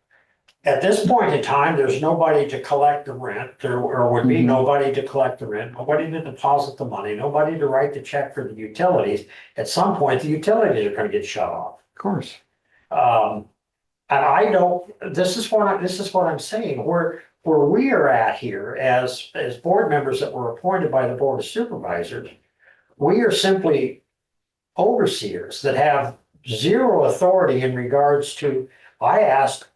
at this point in time, there's nobody to collect the rent. There would be Mhm. nobody to collect the rent, nobody to deposit the money, nobody to write the check for the utilities. At some point, the utilities are gonna get shut off. Of course. And I don't, this is what I'm saying, where we are at here as board members that were appointed by the Board of Supervisors, we are simply overseers that have zero authority in regards to, I asked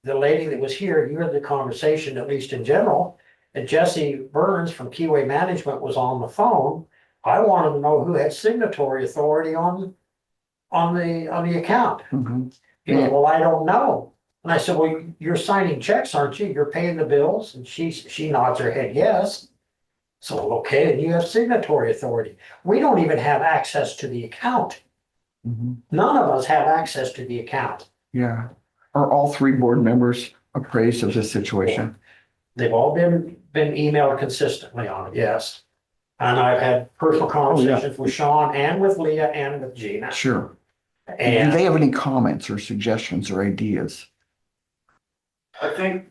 the lady that was here, you had the conversation, at least in general, and Jesse Burns from Keyway Management was on the phone. I wanted to know who had signatory authority on the account. Mhm. Well, I don't know. And I said, well, you're signing checks, aren't you? You're paying the bills? And she nods her head, yes. So, okay, then you have signatory authority. We don't even have access to the account. Mhm. None of us have access to the account. Yeah. Are all three board members appraised of this situation? They've all been emailed consistently on it, yes. And I've had personal conversations with Sean and with Leah and with Gina. Sure. Do And they have any comments or suggestions or ideas? I think,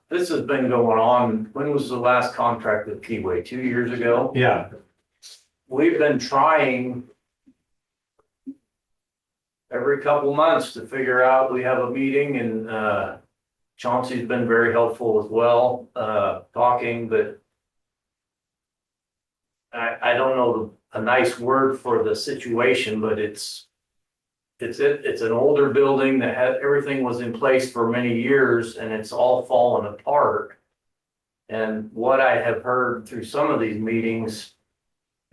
this has been going on, when was the last contract with Keyway, 2 years ago? yeah, We've been trying every couple months to figure out, we have a meeting and, Chauncey's been very helpful as well, talking, but I don't know a nice word for the situation, but it's an older building that had, everything was in place for many years and it's all fallen apart. And what I have heard through some of these meetings,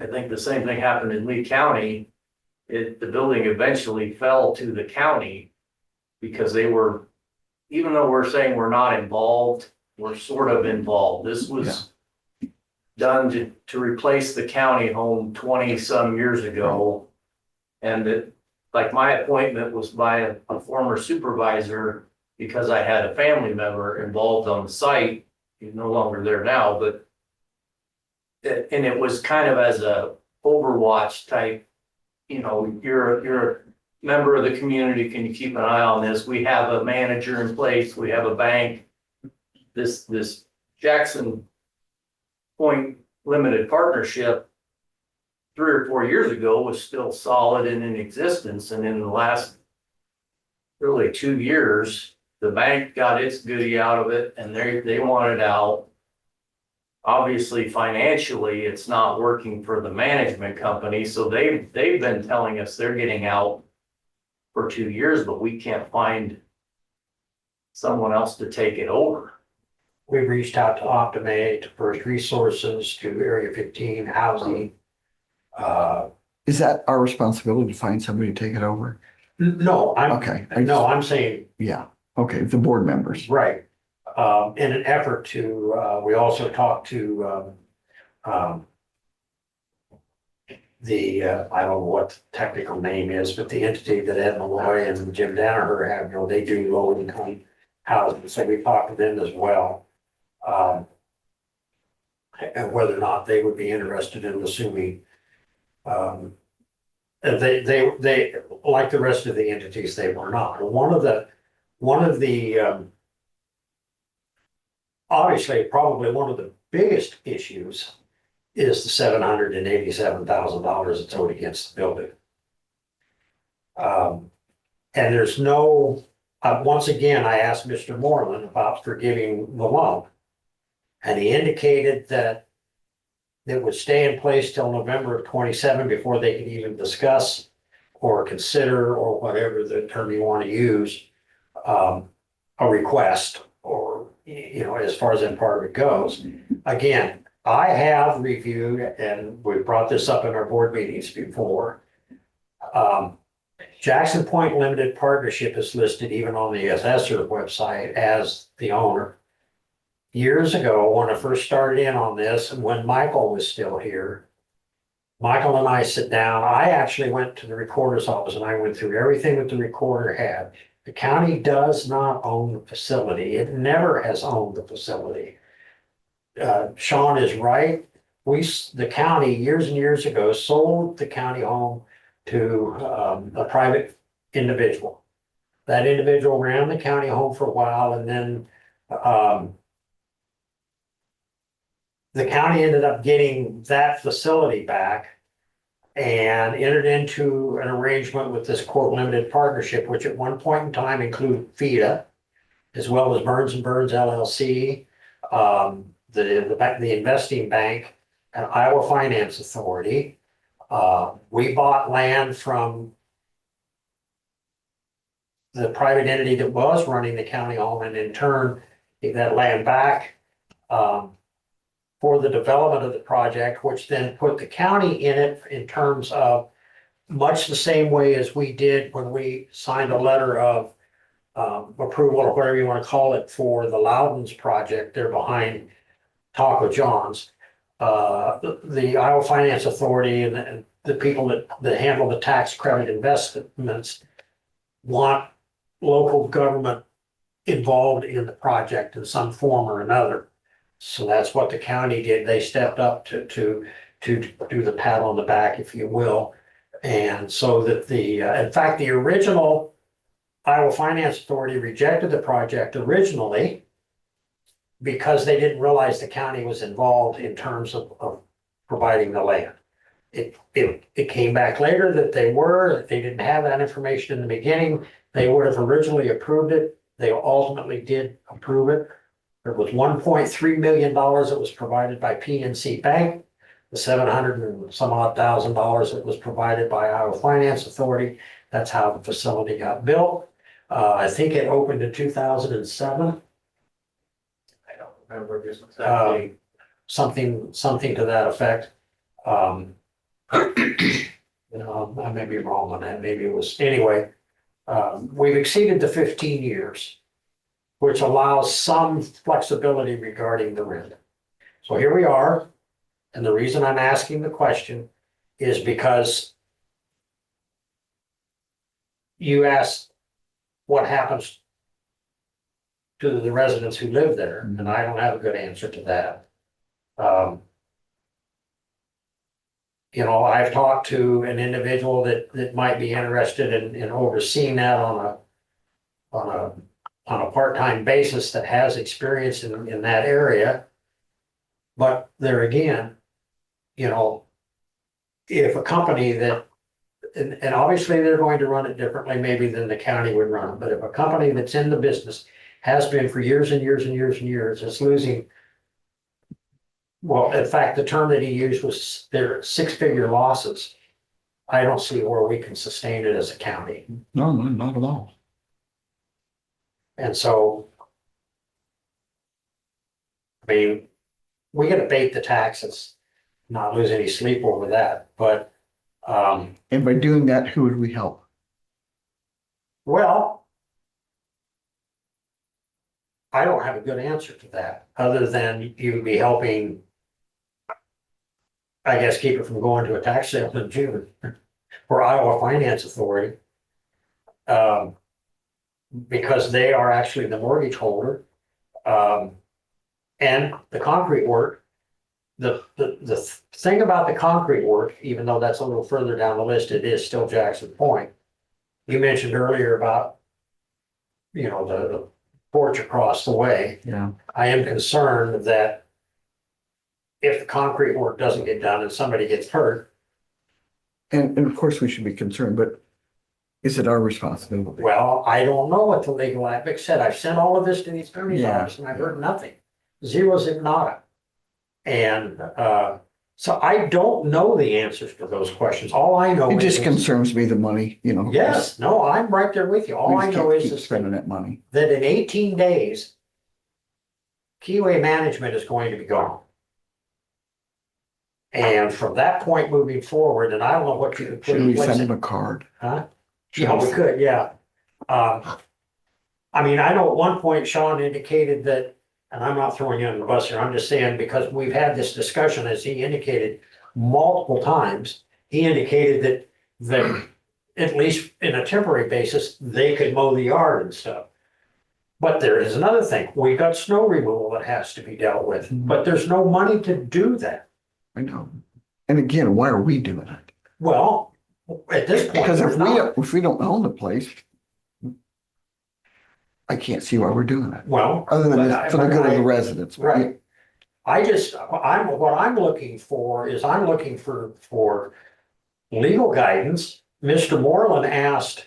I think the same thing happened in Lee County. The building eventually fell to the county because they were, even though we're saying we're not involved, we're sort of involved. This was done to replace the county home 20-some years ago. And that, like, my appointment was by a former supervisor because I had a family member involved on the site. He's no longer there now, but and it was kind of as a overwatch type, you're a member of the community, can you keep an eye on this? We have a manager in place, we have a bank. This Jackson Point Limited Partnership 3 or 4 years ago was still solid and in existence, and in the last really 2 years, the bank got its goodie out of it and they wanted out. Obviously, financially, it's not working for the management company, so they've been telling us they're getting out for 2 years, but we can't find someone else to take it over. We reached out to Optimate, to First Resources, to Area 15 Housing. Is that our responsibility to find somebody to take it over? No, Okay. I'm saying, Yeah, okay, the board members. right. In an effort to, we also talked to, I don't know what the technical name is, but the entity that Ed Malloy and Jim Danaher have, they do low income housing, so we talked to them as well. And whether or not they would be interested in assuming, and they, like the rest of the entities, they were not. One of the, obviously, probably one of the biggest issues is the $787,000 that's owed against the building. And there's no, once again, I asked Mr. Moreland about forgiving the loan. And he indicated that it would stay in place till November of 27 before they could even discuss or consider, or whatever the term you want to use, a request, or, as far as that part of it goes. Again, I have reviewed, and we brought this up in our board meetings before. Jackson Point Limited Partnership is listed even on the assessor website as the owner. Years ago, when I first started in on this, and when Michael was still here, Michael and I sit down. I actually went to the recorder's office and I went through everything that the recorder had. The county does not own the facility. It never has owned the facility. Sean is right. The county, years and years ago, sold the county home to a private individual. That individual ran the county home for a while, and then the county ended up getting that facility back and entered into an arrangement with this quote limited partnership, which at one point in time included FIDA, as well as Burns and Burns LLC, the investing bank, and Iowa Finance Authority. We bought land from the private entity that was running the county home, and in turn, gave that land back for the development of the project, which then put the county in it in terms of much the same way as we did when we signed a letter of approval, or whatever you want to call it, for the Loudon's project. They're behind Taco John's. The Iowa Finance Authority and the people that handle the tax credit investments want local government involved in the project in some form or another. So that's what the county did. They stepped up to do the pat on the back, if you will. And so that in fact, the original Iowa Finance Authority rejected the project originally because they didn't realize the county was involved in terms of providing the land. It came back later that they didn't have that information in the beginning. They would have originally approved it. They ultimately did approve it. There was $1.3 million that was provided by PNC Bank, the $700 and some odd thousand that was provided by Iowa Finance Authority. That's how the facility got built. I think it opened in 2007. I don't remember just exactly. Something to that effect. I may be wrong on that. Maybe it was, anyway, we've exceeded the 15 years, which allows some flexibility regarding the rent. So here we are. And the reason I'm asking the question is because you asked what happens to the residents who live there, and I don't have a good answer to that. I've talked to an individual that might be interested in overseeing that on a on a part-time basis that has experience in that area. But there again, you know, if a company that, and obviously they're going to run it differently maybe than the county would run it, but if a company that's in the business has been for years and years and years and years, is losing. Well, in fact, the term that he used was their six-figure losses. I don't see where we can sustain it as a county. No, no, not at all. And so, I mean, we gotta bait the taxes, not lose any sleep over that, but, And by doing that, who would we help? well, I don't have a good answer to that, other than you would be helping, I guess, keep it from going to a tax sale in June for Iowa Finance Authority. Because they are actually the mortgage holder. And the concrete work, the thing about the concrete work, even though that's a little further down the list, it is still Jackson Point. You mentioned earlier about, you know, the porch across the way. Yeah. I am concerned that if the concrete work doesn't get done and somebody gets hurt, And of course, we should be concerned, but is it our responsibility? well, I don't know what the legal advocate said. I've sent all of this to the attorney's Yeah. office and I've heard nothing. Zero zignata. And so I don't know the answers to those questions. All I know It is. just concerns me, the money, you know. Yes, no, I'm right there with you. All We I just know can't is keep spending that money. that in 18 days, Keyway Management is going to be gone. And from that point moving forward, and I don't know what you could put Should in we place. send him a card? Huh? Yeah, we could, yeah. I mean, I know at one point Sean indicated that, and I'm not throwing you under the bus here, I'm just saying, because we've had this discussion, as he indicated multiple times, he indicated that at least in a temporary basis, they could mow the yard and stuff. But there is another thing, we got snow removal that has to be dealt with, but there's no money to do that. I know. And again, why are we doing it? Well, at this point, Because we're not. if we don't own the place, I can't see why we're doing it, Well. other than but it's for the good of the residents. Right. What I'm looking for is I'm looking for legal guidance. Mr. Moreland asked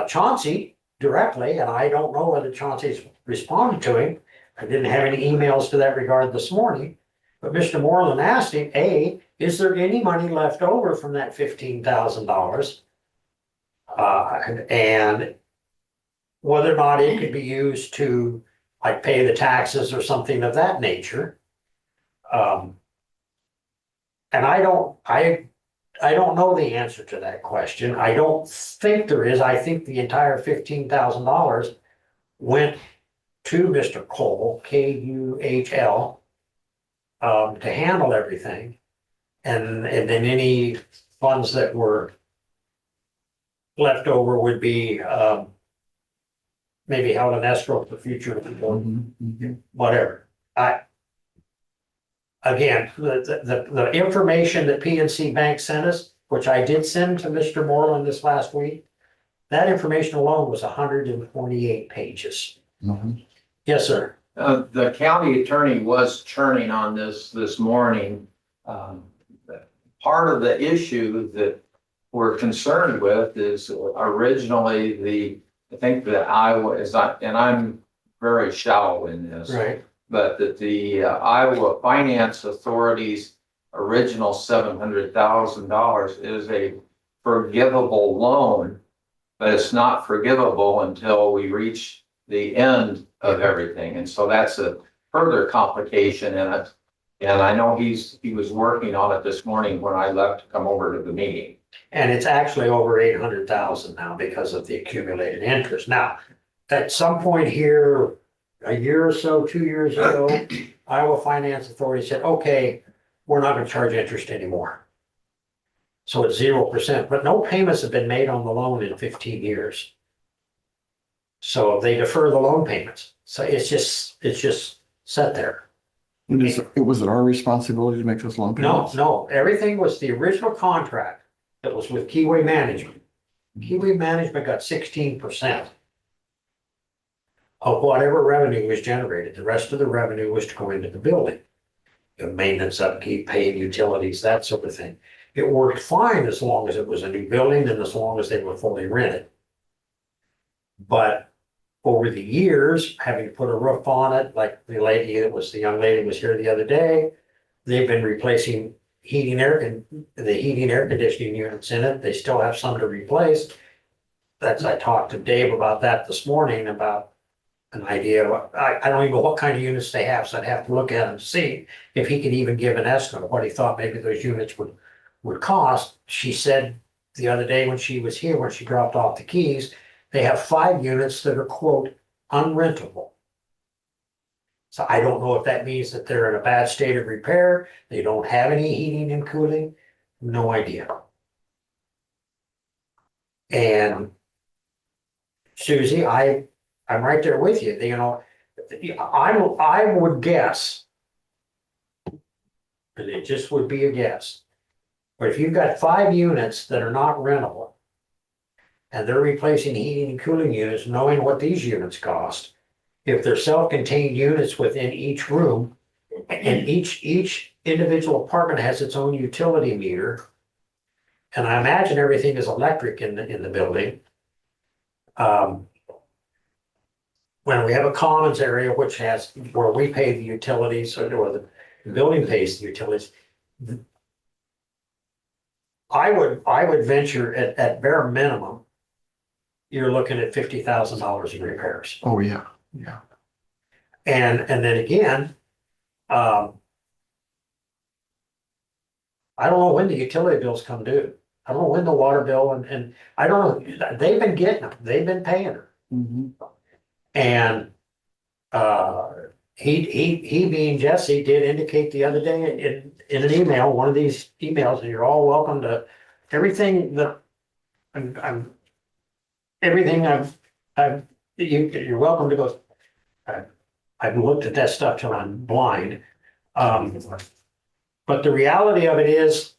Chauncey directly, and I don't know whether Chauncey's responded to him. I didn't have any emails to that regard this morning. But Mr. Moreland asked him, A, is there any money left over from that $15,000? And whether or not it could be used to like pay the taxes or something of that nature. And I don't know the answer to that question. I don't think there is. I think the entire $15,000 went to Mr. Cole, Kuhl, to handle everything. And then any funds that were left over would be, maybe held in escrow for future, whatever. Again, the information that PNC Bank sent us, which I did send to Mr. Moreland this last week, that information alone was 128 pages. Mhm. Yes, sir. The county attorney was churning on this morning. Part of the issue that we're concerned with is originally I think that Iowa is not, and I'm very shallow in this. Right. But that the Iowa Finance Authority's original $700,000 is a forgivable loan, but it's not forgivable until we reach the end of everything. And so that's a further complication in it. And I know he was working on it this morning when I left to come over to the meeting. And it's actually over 800,000 now because of the accumulated interest. Now, at some point here, a year or so, 2 years ago, Iowa Finance Authority said, okay, we're not gonna charge interest anymore. So it's 0%, but no payments have been made on the loan in 15 years. So they defer the loan payments. So it's just set there. It was our responsibility to make those loan payments? No, everything was the original contract that was with Keyway Management. Keyway Management got 16%. of whatever revenue was generated. The rest of the revenue was to go into the building. Maintenance, upkeep, paying utilities, that sort of thing. It worked fine as long as it was a new building and as long as they were fully rented. But over the years, having put a roof on it, like the young lady was here the other day, they've been replacing the heating air conditioning units in it. They still have some to replace. I talked to Dave about that this morning, about an idea. I don't even know what kind of units they have, so I'd have to look at them and see if he could even give an estimate of what he thought maybe those units would cost. She said the other day when she was here, when she dropped off the keys, they have 5 units that are, quote, unrentable. So I don't know if that means that they're in a bad state of repair, they don't have any heating and cooling, no idea. And Susie, I'm right there with you, you know, I would guess, and it just would be a guess, but if you've got 5 units that are not rentable, and they're replacing heating and cooling units, knowing what these units cost, if they're self-contained units within each room, and each individual apartment has its own utility meter, and I imagine everything is electric in the building. When we have a commons area where we pay the utilities, or the building pays the utilities, I would venture at bare minimum, you're looking at $50,000 in repairs. Oh, yeah, yeah. And then again, I don't know when the utility bills come due. I don't know when the water bill and I don't know, they've been getting them, they've been paying her. Mhm. And he being Jesse did indicate the other day in an email, one of these emails, and you're all welcome to everything that you're welcome to go. I've looked at that stuff till I'm blind. But the reality of it is,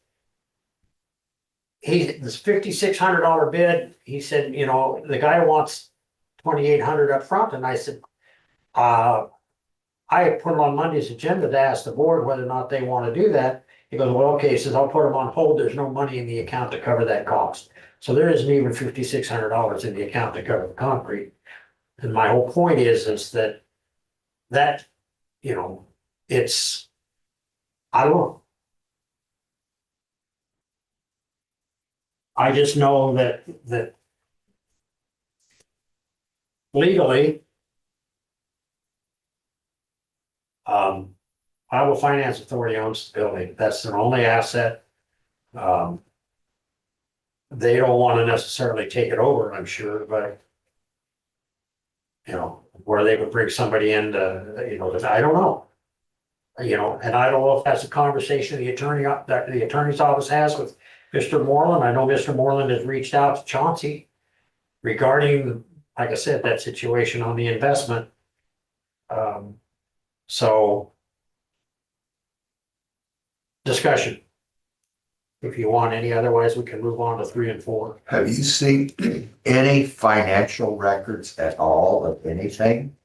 this $5,600 bid, he said, you know, the guy wants 2,800 up front, and I said, I put it on Monday's agenda to ask the board whether or not they want to do that. He goes, well, okay, he says, I'll put them on hold. There's no money in the account to cover that cost. So there isn't even $5,600 in the account to cover the concrete. And my whole point is that, you know, I don't know. I just know that legally, Iowa Finance Authority owns the building. That's their only asset. They don't want to necessarily take it over, I'm sure, but you know, where they would bring somebody in to, you know, I don't know. You know, and I don't know if that's a conversation the attorney's office has with Mr. Moreland. I know Mr. Moreland has reached out to Chauncey regarding, like I said, that situation on the investment. So discussion. If you want any, otherwise we can move on to 3 and 4. Have you seen any financial records at all of anything?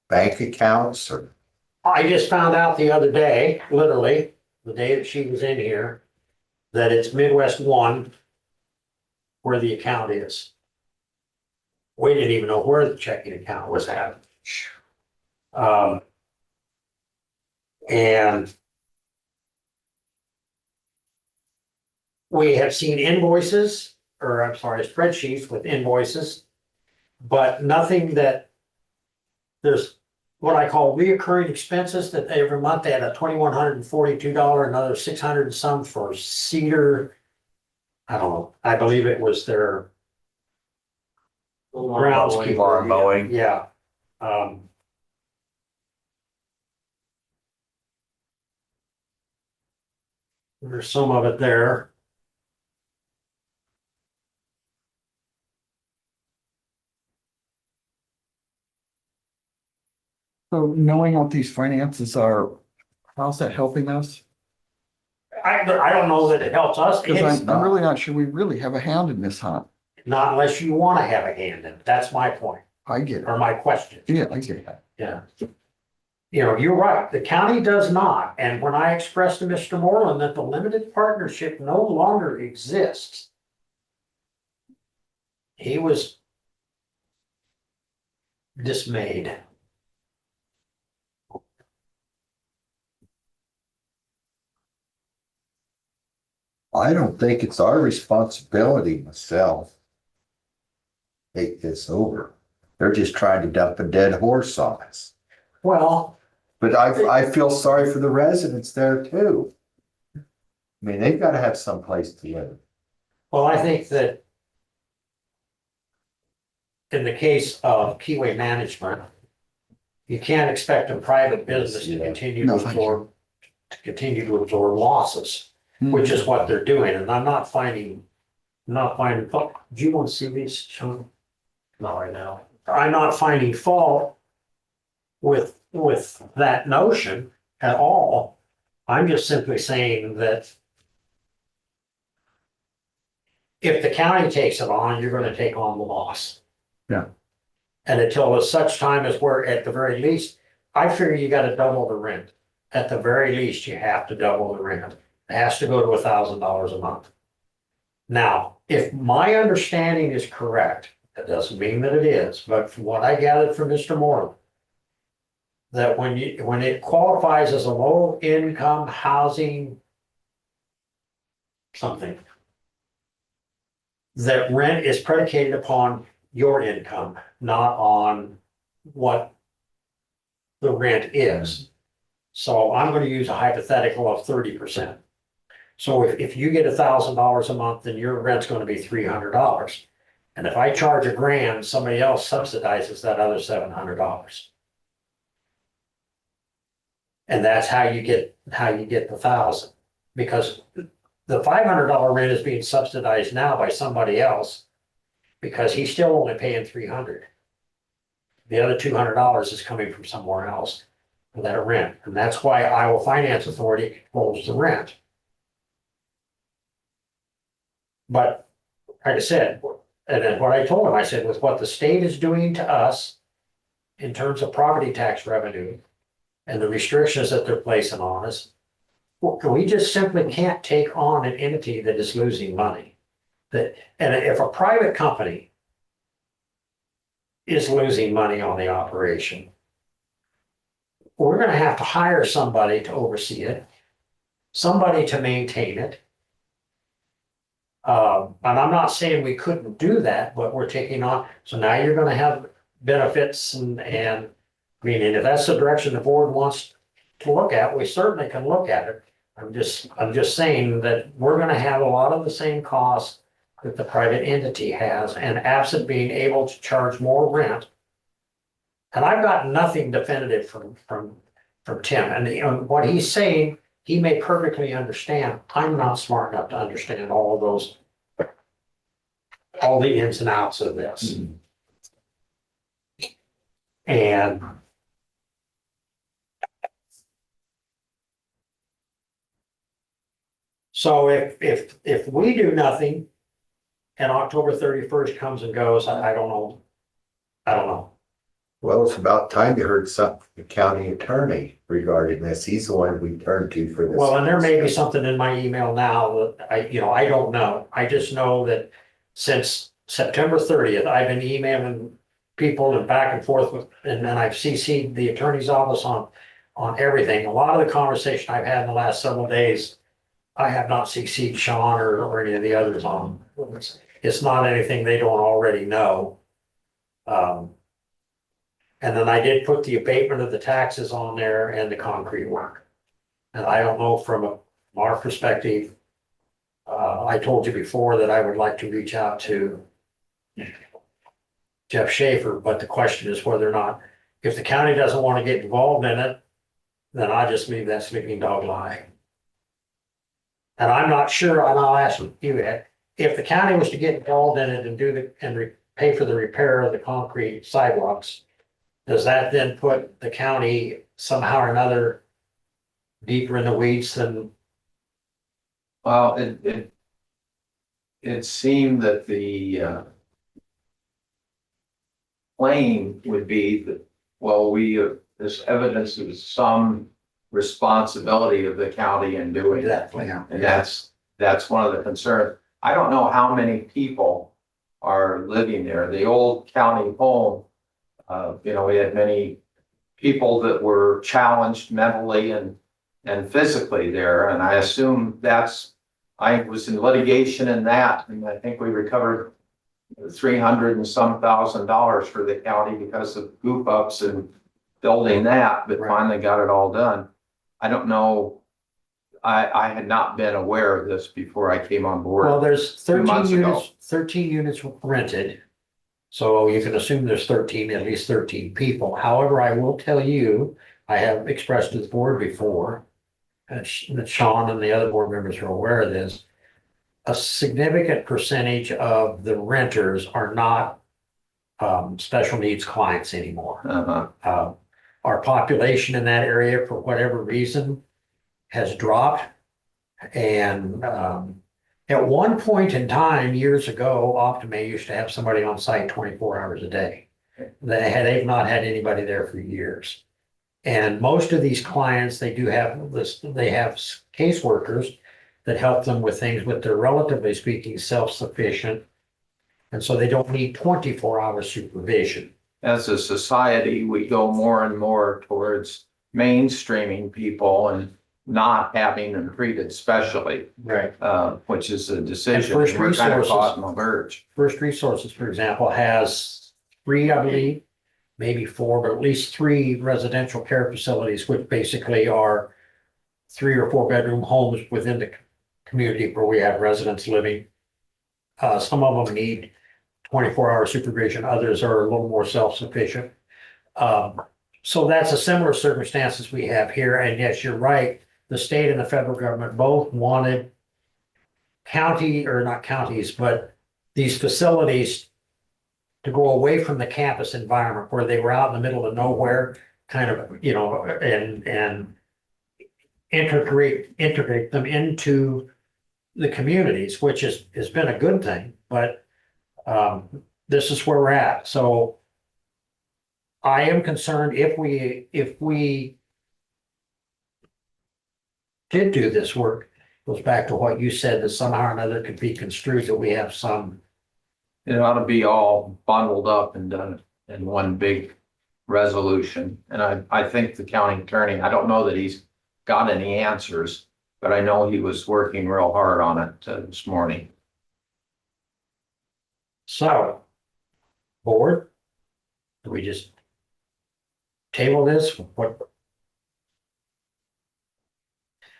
Bank accounts or? I just found out the other day, literally, the day that she was in here, that it's Midwest One where the account is. We didn't even know where the checking account was at. And we have seen invoices, or I'm sorry, spreadsheets with invoices, but nothing that there's what I call reoccurring expenses that every month they had a $2,142, another 600 and some for Cedar. I don't know. I believe it was their groundskeeper. Lawn mowing. Yeah. There's some of it there. So knowing what these finances are, how's that helping us? I don't know that it helps us. Because It's I'm really not sure we really have a hand in this, huh? not unless you want to have a hand in it. That's my point. I get it. or my question. Yeah, I get that. Yeah. You know, you're right, the county does not, and when I expressed to Mr. Moreland that the limited partnership no longer exists, he was dismayed. I don't think it's our responsibility myself. Take this over. They're just trying to dump a dead horse on us. Well, But I feel sorry for the residents there too. I mean, they've got to have some place to live. well, I think that in the case of Keyway Management, you can't expect a private business to Yeah. continue No, to thank you. absorb losses, which is what they're doing, and I'm not finding fault. Do you want to see these, Sean? Not right now. I'm not finding fault with that notion at all. I'm just simply saying that if the county takes it on, you're gonna take on the loss. Yeah. And until such time as we're at the very least, I figure you gotta double the rent. At the very least, you have to double the rent. It has to go to $1,000 a month. Now, if my understanding is correct, that doesn't mean that it is, but from what I gathered from Mr. Moreland, that when it qualifies as a low income housing something, that rent is predicated upon your income, not on what the rent is. So I'm gonna use a hypothetical of 30%. So if you get $1,000 a month, then your rent's gonna be $300. And if I charge $1,000, somebody else subsidizes that other $700. And that's how you get the 1,000, because the $500 rent is being subsidized now by somebody else because he's still only paying $300. The other $200 is coming from somewhere else for that rent, and that's why Iowa Finance Authority holds the rent. But like I said, and then what I told him, I said, with what the state is doing to us in terms of property tax revenue and the restrictions that they're placing on us, we just simply can't take on an entity that is losing money. And if a private company is losing money on the operation, we're gonna have to hire somebody to oversee it, somebody to maintain it. And I'm not saying we couldn't do that, but we're taking on, so now you're gonna have benefits and I mean, and if that's the direction the board wants to look at, we certainly can look at it. I'm just saying that we're gonna have a lot of the same costs that the private entity has, and absent being able to charge more rent. And I've got nothing definitive from Tim, and what he's saying, he may perfectly understand. I'm not smart enough to understand all of those, all the ins and outs of this. And so if we do nothing and October 31st comes and goes, I don't know. I don't know. Well, it's about time you heard something from the county attorney regarding this. He's the one we turn to for this. Well, and there may be something in my email now that I don't know. I just know that since September 30th, I've been emailing people and back and forth with, and then I've CC'd the attorney's office on everything. A lot of the conversation I've had in the last several days, I have not CC'd Sean or any of the others on. It's not anything they don't already know. And then I did put the abatement of the taxes on there and the concrete work. And I don't know from our perspective, I told you before that I would like to reach out to Jeff Schaefer, but the question is whether or not, if the county doesn't want to get involved in it, then I just leave that sleeping dog lie. And I'm not sure, and I'll ask you, Ed, if the county was to get involved in it and pay for the repair of the concrete sidewalks, does that then put the county somehow or another deeper in the weeds than? Well, it seemed that claim would be that, well, this evidence is some responsibility of the county in doing that. Exactly. And that's one of the concerns. I don't know how many people are living there. The old county home, we had many people that were challenged mentally and physically there. And I assume I was in litigation in that, and I think we recovered $300 and some thousand for the county because of goof ups and building that, but Right. finally got it all done. I don't know. I had not been aware of this before I came on board. Well, there's 2 13 months ago. units, 13 units rented. So you can assume there's at least 13 people. However, I will tell you, I have expressed to the board before, and that Sean and the other board members are aware of this. A significant percentage of the renters are not special needs clients anymore. Uh-huh. Our population in that area, for whatever reason, has dropped. And at one point in time, years ago, Optima used to have somebody on site 24 hours a day. They've not had anybody there for years. And most of these clients, they have caseworkers that help them with things, but they're relatively speaking self-sufficient. And so they don't need 24-hour supervision. As a society, we go more and more towards mainstreaming people and not having them treated specially, Right. which is a decision. And First We're kind of Resources- caught in the verge. First Resources, for example, has 3, I believe, maybe 4, but at least 3 residential care facilities, which basically are 3 or 4 bedroom homes within the community where we have residents living. Some of them need 24-hour supervision, others are a little more self-sufficient. So that's a similar circumstances we have here, and yes, you're right, the state and the federal government both wanted not counties, but these facilities to go away from the campus environment where they were out in the middle of nowhere, kind of, and integrate them into the communities, which has been a good thing, but this is where we're at. So I am concerned if we did do this work, goes back to what you said, that somehow or another could be construed that we have some. It ought to be all bundled up and done in one big resolution. And I think the county attorney, I don't know that he's got any answers, but I know he was working real hard on it this morning. So, board, do we just table this? What?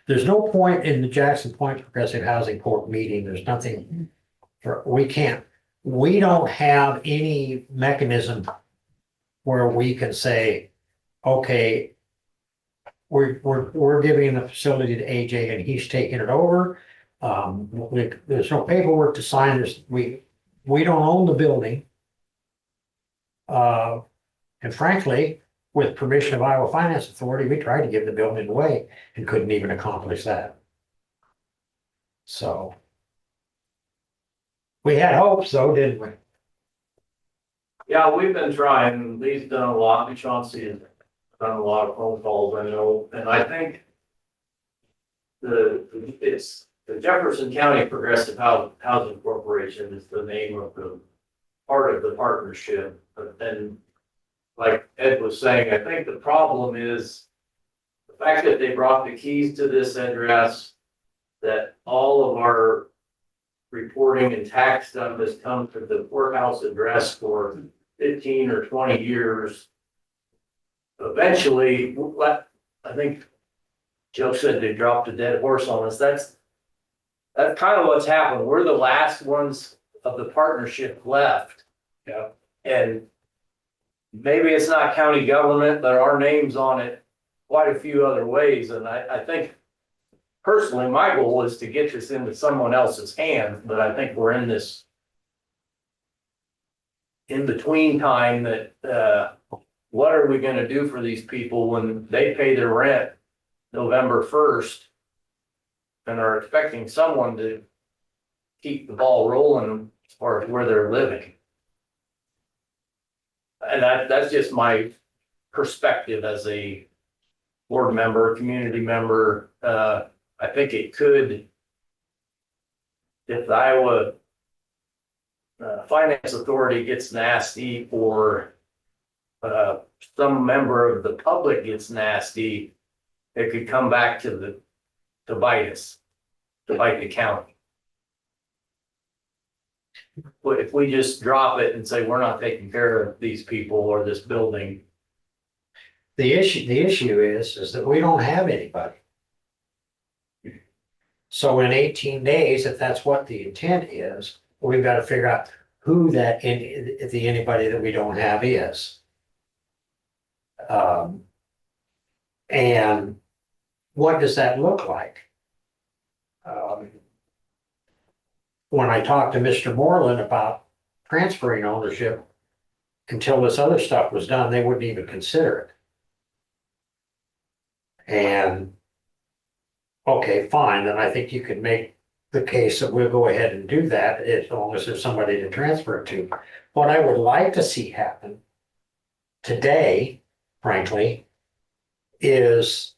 There's no point in the Jackson Point Progressive Housing Court meeting. There's nothing we don't have any mechanism where we can say, okay, we're giving the facility to AJ and he's taking it over. There's no paperwork to sign. We don't own the building. And frankly, with permission of Iowa Finance Authority, we tried to give the building away and couldn't even accomplish that. So we had hopes though, didn't we? Yeah, we've been trying, Lee's done a lot, and Chauncey has done a lot of phone calls, I know, and I think it's the Jefferson County Progressive Housing Corporation is the name of the part of the partnership, but then like Ed was saying, I think the problem is the fact that they brought the keys to this address, that all of our reporting and tax stuff has come to the courthouse address for 15 or 20 years. Eventually, I think Joe said they dropped a dead horse on us. That's kind of what's happened. We're the last ones of the partnership left. Yeah. And maybe it's not county government, but our name's on it quite a few other ways. And I think personally, my goal is to get this into someone else's hands, but I think we're in this in between time that, what are we gonna do for these people when they pay their rent November 1st and are expecting someone to keep the ball rolling as far as where they're living? And that's just my perspective as a board member, community member. I think it could, if the Iowa Finance Authority gets nasty, or some member of the public gets nasty, it could come back to bite us, to bite the county. But if we just drop it and say, we're not taking care of these people or this building, The issue is that we don't have anybody. So in 18 days, if that's what the intent is, we've got to figure out who that anybody that we don't have is. And what does that look like? When I talked to Mr. Moreland about transferring ownership, until this other stuff was done, they wouldn't even consider it. And okay, fine, then I think you could make the case that we'll go ahead and do that as long as there's somebody to transfer it to. What I would like to see happen today, frankly, is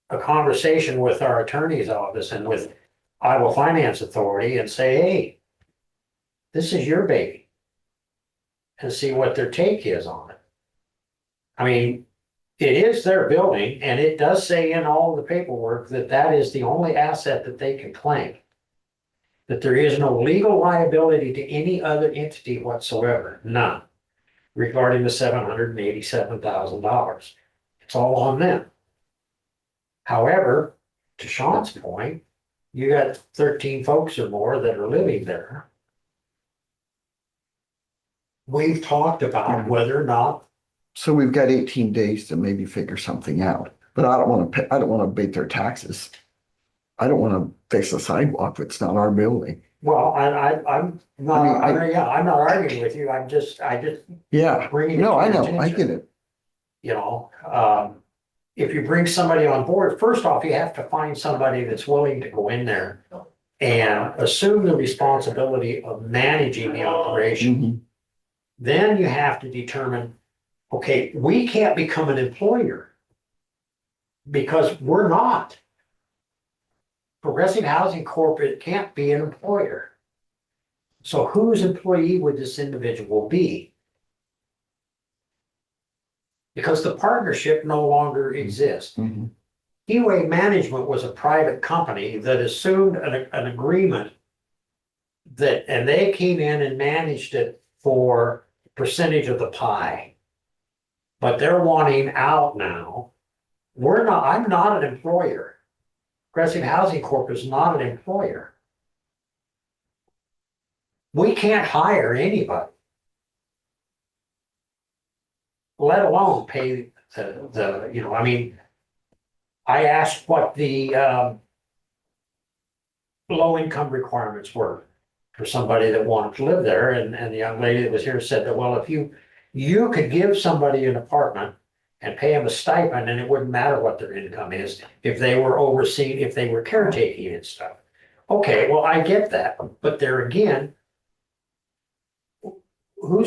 a conversation with our attorney's office and with Iowa Finance Authority and say, hey, this is your baby. And see what their take is on it. I mean, it is their building, and it does say in all the paperwork that that is the only asset that they can claim. That there is no legal liability to any other entity whatsoever, none, regarding the $787,000. It's all on them. However, to Sean's point, you got 13 folks or more that are living there. We've talked about whether or not. So we've got 18 days to maybe figure something out, but I don't want to pay, I don't want to abate their taxes. I don't want to fix a sidewalk. It's not our building. Well, I'm not, I mean, yeah, I'm not arguing with you. I just Yeah, bringing it no, to I your know, I attention. get it. You know, if you bring somebody on board, first off, you have to find somebody that's willing to go in there and assume the responsibility of managing the operation. Mhm. Then you have to determine, okay, we can't become an employer because we're not. Progressive Housing Corporate can't be an employer. So whose employee would this individual be? Because the partnership no longer exists. Mhm. Keyway Management was a private company that assumed an agreement that, and they came in and managed it for percentage of the pie. But they're wanting out now. I'm not an employer. Progressive Housing Corp is not an employer. We can't hire anybody. Let alone pay I mean, I asked what the low income requirements were for somebody that wanted to live there, and the young lady that was here said that, well, if you could give somebody an apartment and pay them a stipend, and it wouldn't matter what their income is, if they were overseen, if they were caretaking and stuff. Okay, well, I get that, but there again, who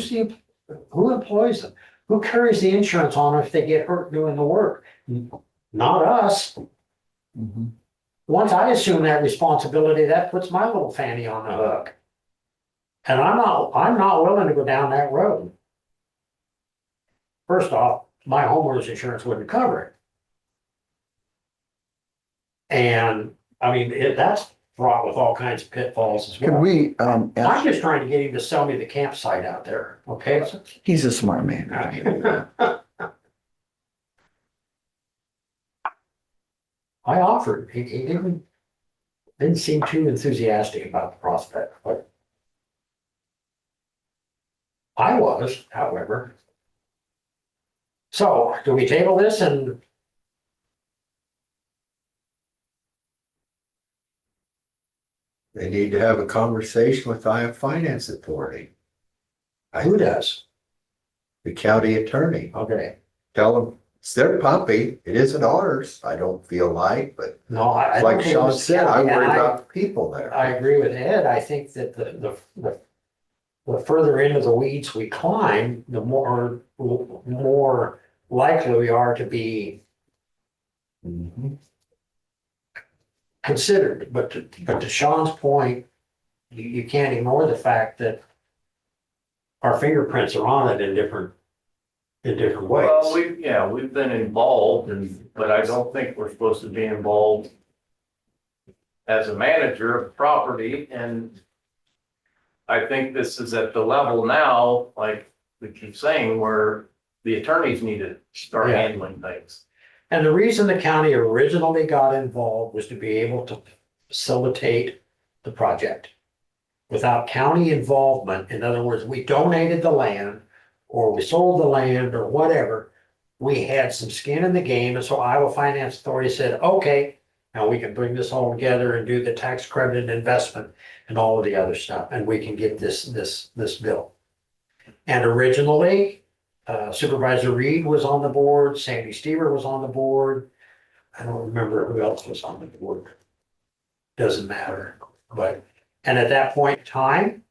employs them? Who carries the insurance on them if they get hurt doing the work? Not us. Mhm. Once I assume that responsibility, that puts my little fanny on the hook. And I'm not willing to go down that road. First off, my homeowner's insurance wouldn't cover it. And I mean, that's fraught with all kinds of pitfalls as Could well. we, I'm ask, just trying to get him to sell me the campsite out there, okay? he's a smart man. I offered, he didn't seem too enthusiastic about the prospect, but I was, however. So, do we table this and They need to have a conversation with Iowa Finance Authority, who does? the county attorney. Okay, Tell them it's their puppy. It isn't ours. I don't feel like, but no, I. like don't think Sean it's said, I county, and worry about the people there. I agree with Ed, I think that the the further into the weeds we climb, the more likely we are to be considered. But to Sean's point, you can't ignore the fact that our fingerprints are on it in different Well, ways. we've been involved but I don't think we're supposed to be involved as a manager of property, and I think this is at the level now, like we keep saying, where the attorneys need to start Yeah. handling things. And the reason the county originally got involved was to be able to facilitate the project. Without county involvement, in other words, we donated the land or we sold the land or whatever, we had some skin in the game. And so Iowa Finance Authority said, okay, now we can bring this all together and do the tax credit and investment and all of the other stuff. And we can get this bill. And originally, Supervisor Reed was on the board, Sandy Stever was on the board. I don't remember who else was on the board. Doesn't matter, and at that point in time,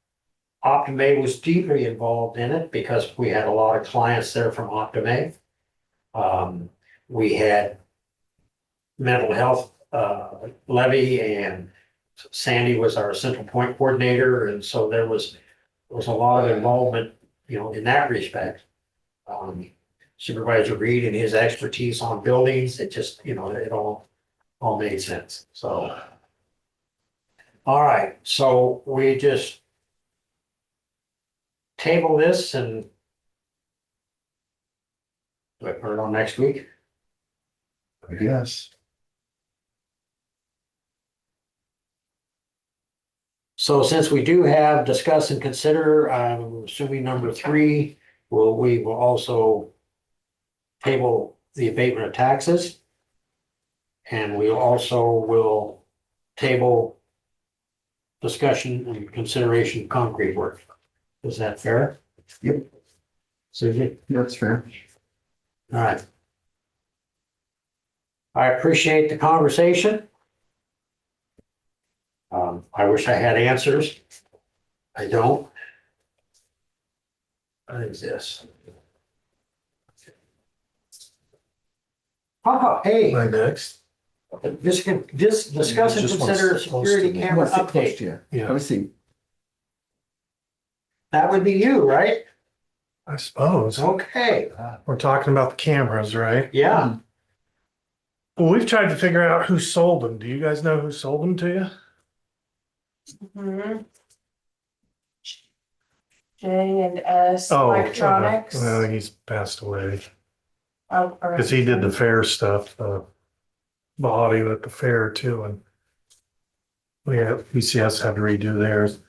Optimay was deeply involved in it because we had a lot of clients there from Optimay. We had mental health levy, and Sandy was our central point coordinator, and so there was a lot of involvement, in that respect. Supervisor Reed and his expertise on buildings, it just, it all made sense, so. All right, so we just table this and do I put it on next week? I guess. So since we do have discuss and consider, I'm assuming number 3, we will also table the abatement of taxes. And we also will table discussion and consideration of concrete work. Is that fair? Yep. Susie? That's fair. All right. I appreciate the conversation. I wish I had answers. I don't. What is this? Hey, next. this discuss and Just wants consider close security to me. camera Wants it close update. to you. Yeah. Let me see. That would be you, right? I suppose. Okay, We're talking about the cameras, right? yeah. Well, we've tried to figure out who sold them. Do you guys know who sold them to you? Mhm. J and S Oh, Electronics. I think he's passed away. Oh, or- Cause he did the fair stuff, body at the fair too, and BCS had to redo theirs.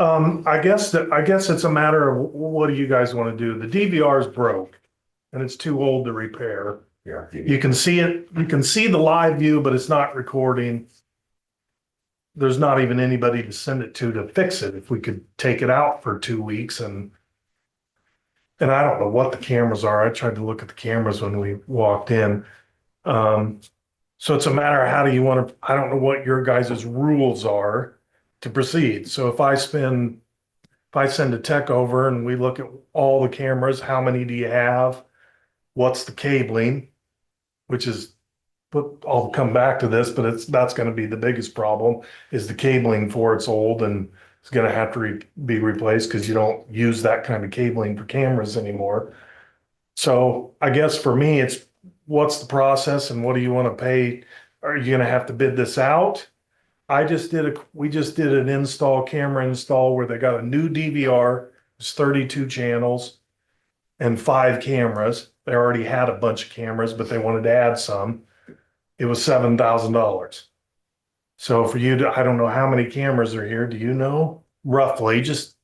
I guess it's a matter of what do you guys want to do? The DVR is broke and it's too old to repair. Yeah. You can see it, you can see the live view, but it's not recording. There's not even anybody to send it to fix it. If we could take it out for 2 weeks and I don't know what the cameras are. I tried to look at the cameras when we walked in. So it's a matter of how do you want to, I don't know what your guys' rules are to proceed. So if I send a tech over and we look at all the cameras, how many do you have? What's the cabling? Which is, but I'll come back to this, but that's gonna be the biggest problem is the cabling for it's old and it's gonna have to be replaced because you don't use that kind of cabling for cameras anymore. So I guess for me, it's what's the process and what do you want to pay? Are you gonna have to bid this out? We just did an camera install where they got a new DVR, it's 32 channels and 5 cameras. They already had a bunch of cameras, but they wanted to add some. It was $7,000. So for you to, I don't know how many cameras are here. Do you know? Roughly, just.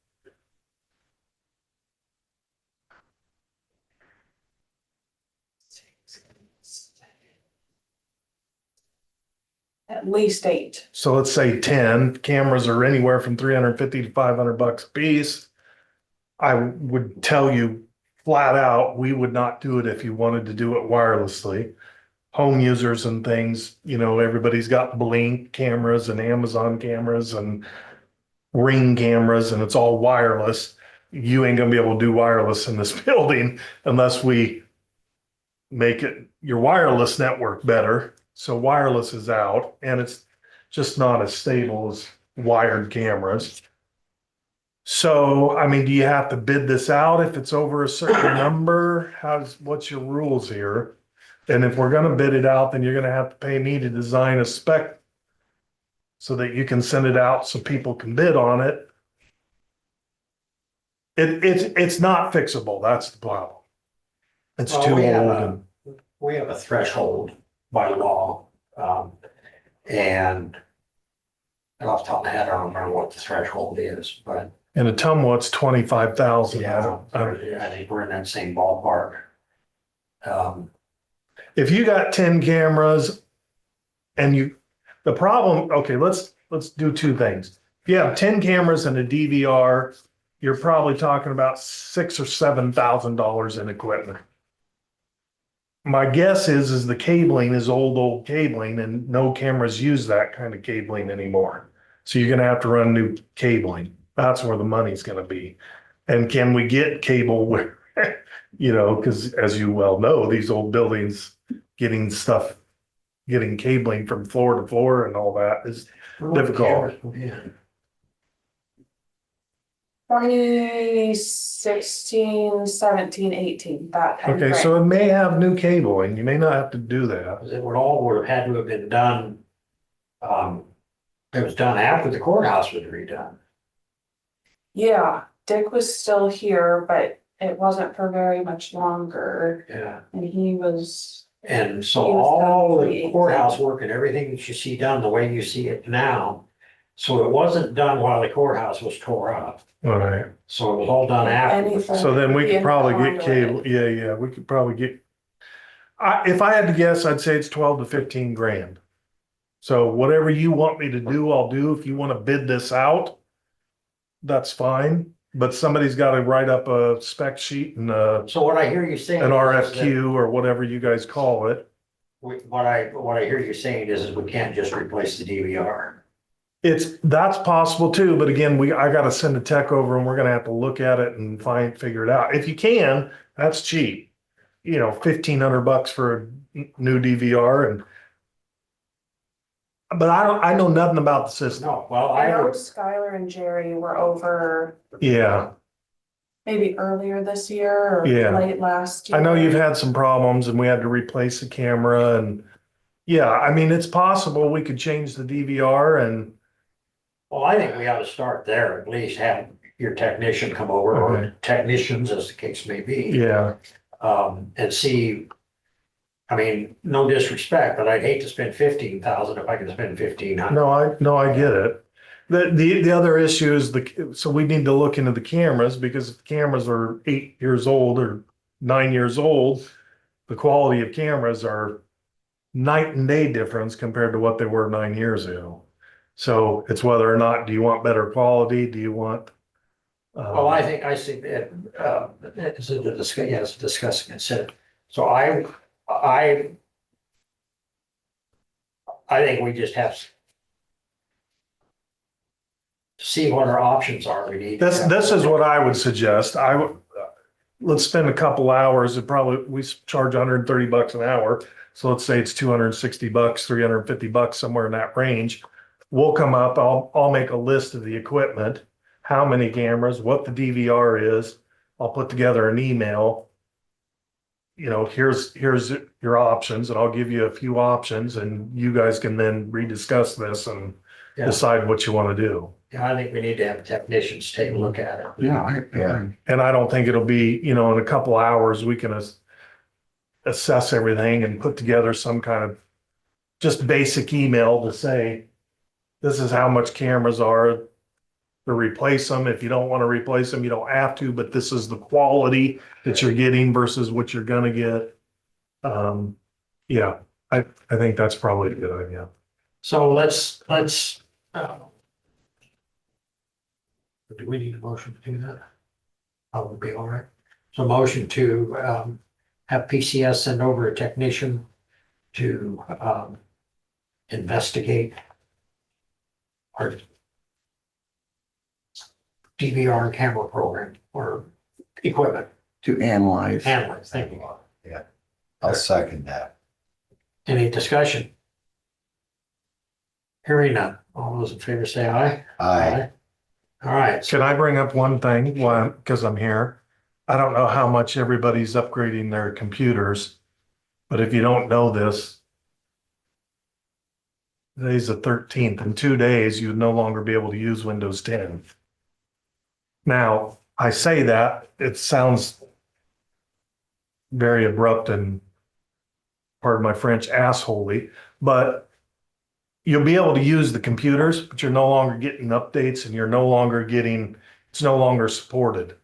At least 8. So let's say 10 cameras are anywhere from 350 to $500 a piece. I would tell you flat out, we would not do it if you wanted to do it wirelessly. Home users and things, everybody's got Blink cameras and Amazon cameras and Ring cameras and it's all wireless. You ain't gonna be able to do wireless in this building unless we make it your wireless network better. So wireless is out and it's just not as stable as wired cameras. So, I mean, do you have to bid this out if it's over a certain number? What's your rules here? And if we're gonna bid it out, then you're gonna have to pay me to design a spec so that you can send it out so people can bid on it. It's not fixable. That's the problem. It's Well, too we have old a- and We have a threshold by law, and off the top of my head, I don't remember what the threshold is, but in Atumwa, 25,000. yeah, I think we're in that same ballpark. If you got 10 cameras and the problem, okay, let's do two things. If you have 10 cameras and a DVR, you're probably talking about $6,000 or $7,000 in equipment. My guess is the cabling is old cabling and no cameras use that kind of cabling anymore. So you're gonna have to run new cabling. That's where the money's gonna be. And can we get cable where, because as you well know, these old buildings, getting cabling from floor to floor and all that is difficult. Yeah. 2016, 17, 18, that time Okay, frame. so it may have new cabling. You may not have to do that. It would have had to have been done. It was done after the courthouse was redone. Yeah, Dick was still here, but it wasn't for very much longer, Yeah. and he was, And so He was all done the 2018. courthouse work and everything that you see done the way you see it now. So it wasn't done while the courthouse was tore up. All right. So it was all done after. anything. So then we the could probably get conduit. cable. Yeah, we could probably get. If I had to guess, I'd say it's 12 to 15 grand. So whatever you want me to do, I'll do. If you want to bid this out, that's fine. But somebody's got to write up a spec sheet and So what I hear you saying. an is RFQ or whatever you guys call it. what I hear you saying is we can't just replace the DVR. That's possible too, but again, I gotta send a tech over and we're gonna have to look at it and figure it out. If you can, that's cheap. $1,500 for a new DVR but I know nothing about the system. No, well, I I know would, Skylar and Jerry were over Yeah, maybe earlier this year or Yeah. late last year. I know you've had some problems and we had to replace the camera and yeah, I mean, it's possible we could change the DVR and well, I think we ought to start there, at least have your technician come over or Okay. technicians as the case may be. yeah, And see. I mean, no disrespect, but I'd hate to spend 15,000 if I could spend 1,500. no, I get it. The other issue is so we need to look into the cameras because if the cameras are 8 years old or 9 years old, the quality of cameras are night and day difference compared to what they were 9 years ago. So it's whether or not, do you want better quality? Do you want? Well, I see that, it's a discuss and consider. So I think we just have to see what our options are. We need. This is what I would suggest. Let's spend a couple hours. We charge $130 an hour. So let's say it's $260, $350, somewhere in that range. We'll come up, I'll make a list of the equipment, how many cameras, what the DVR is. I'll put together an email. Here's your options and I'll give you a few options and you guys can then rediscuss this and Yeah. decide what you want to do. Yeah, I think we need to have technicians take a look at it. Yeah. And I don't think it'll be, in a couple hours, we can assess everything and put together some kind of just basic email to say, this is how much cameras are to replace them. If you don't want to replace them, you don't have to, but this is the quality that you're getting versus what you're gonna get. Yeah, I think that's probably a good idea. So let's, do we need a motion to do that? That would be all right. So motion to, have PCS send over a technician to, investigate or DVR and camera program or equipment, To analyze. analyze, thank you. I'll second that. Any discussion? Hearing none. All those in favor say aye. Aye. All right, so Can I bring up one thing? Why, because I'm here. I don't know how much everybody's upgrading their computers, but if you don't know this, today's the 13th. In 2 days, you'd no longer be able to use Windows 10. Now, I say that, it sounds very abrupt and, pardon my French, assholey, but you'll be able to use the computers, but you're no longer getting updates and you're no longer getting, it's no longer supported.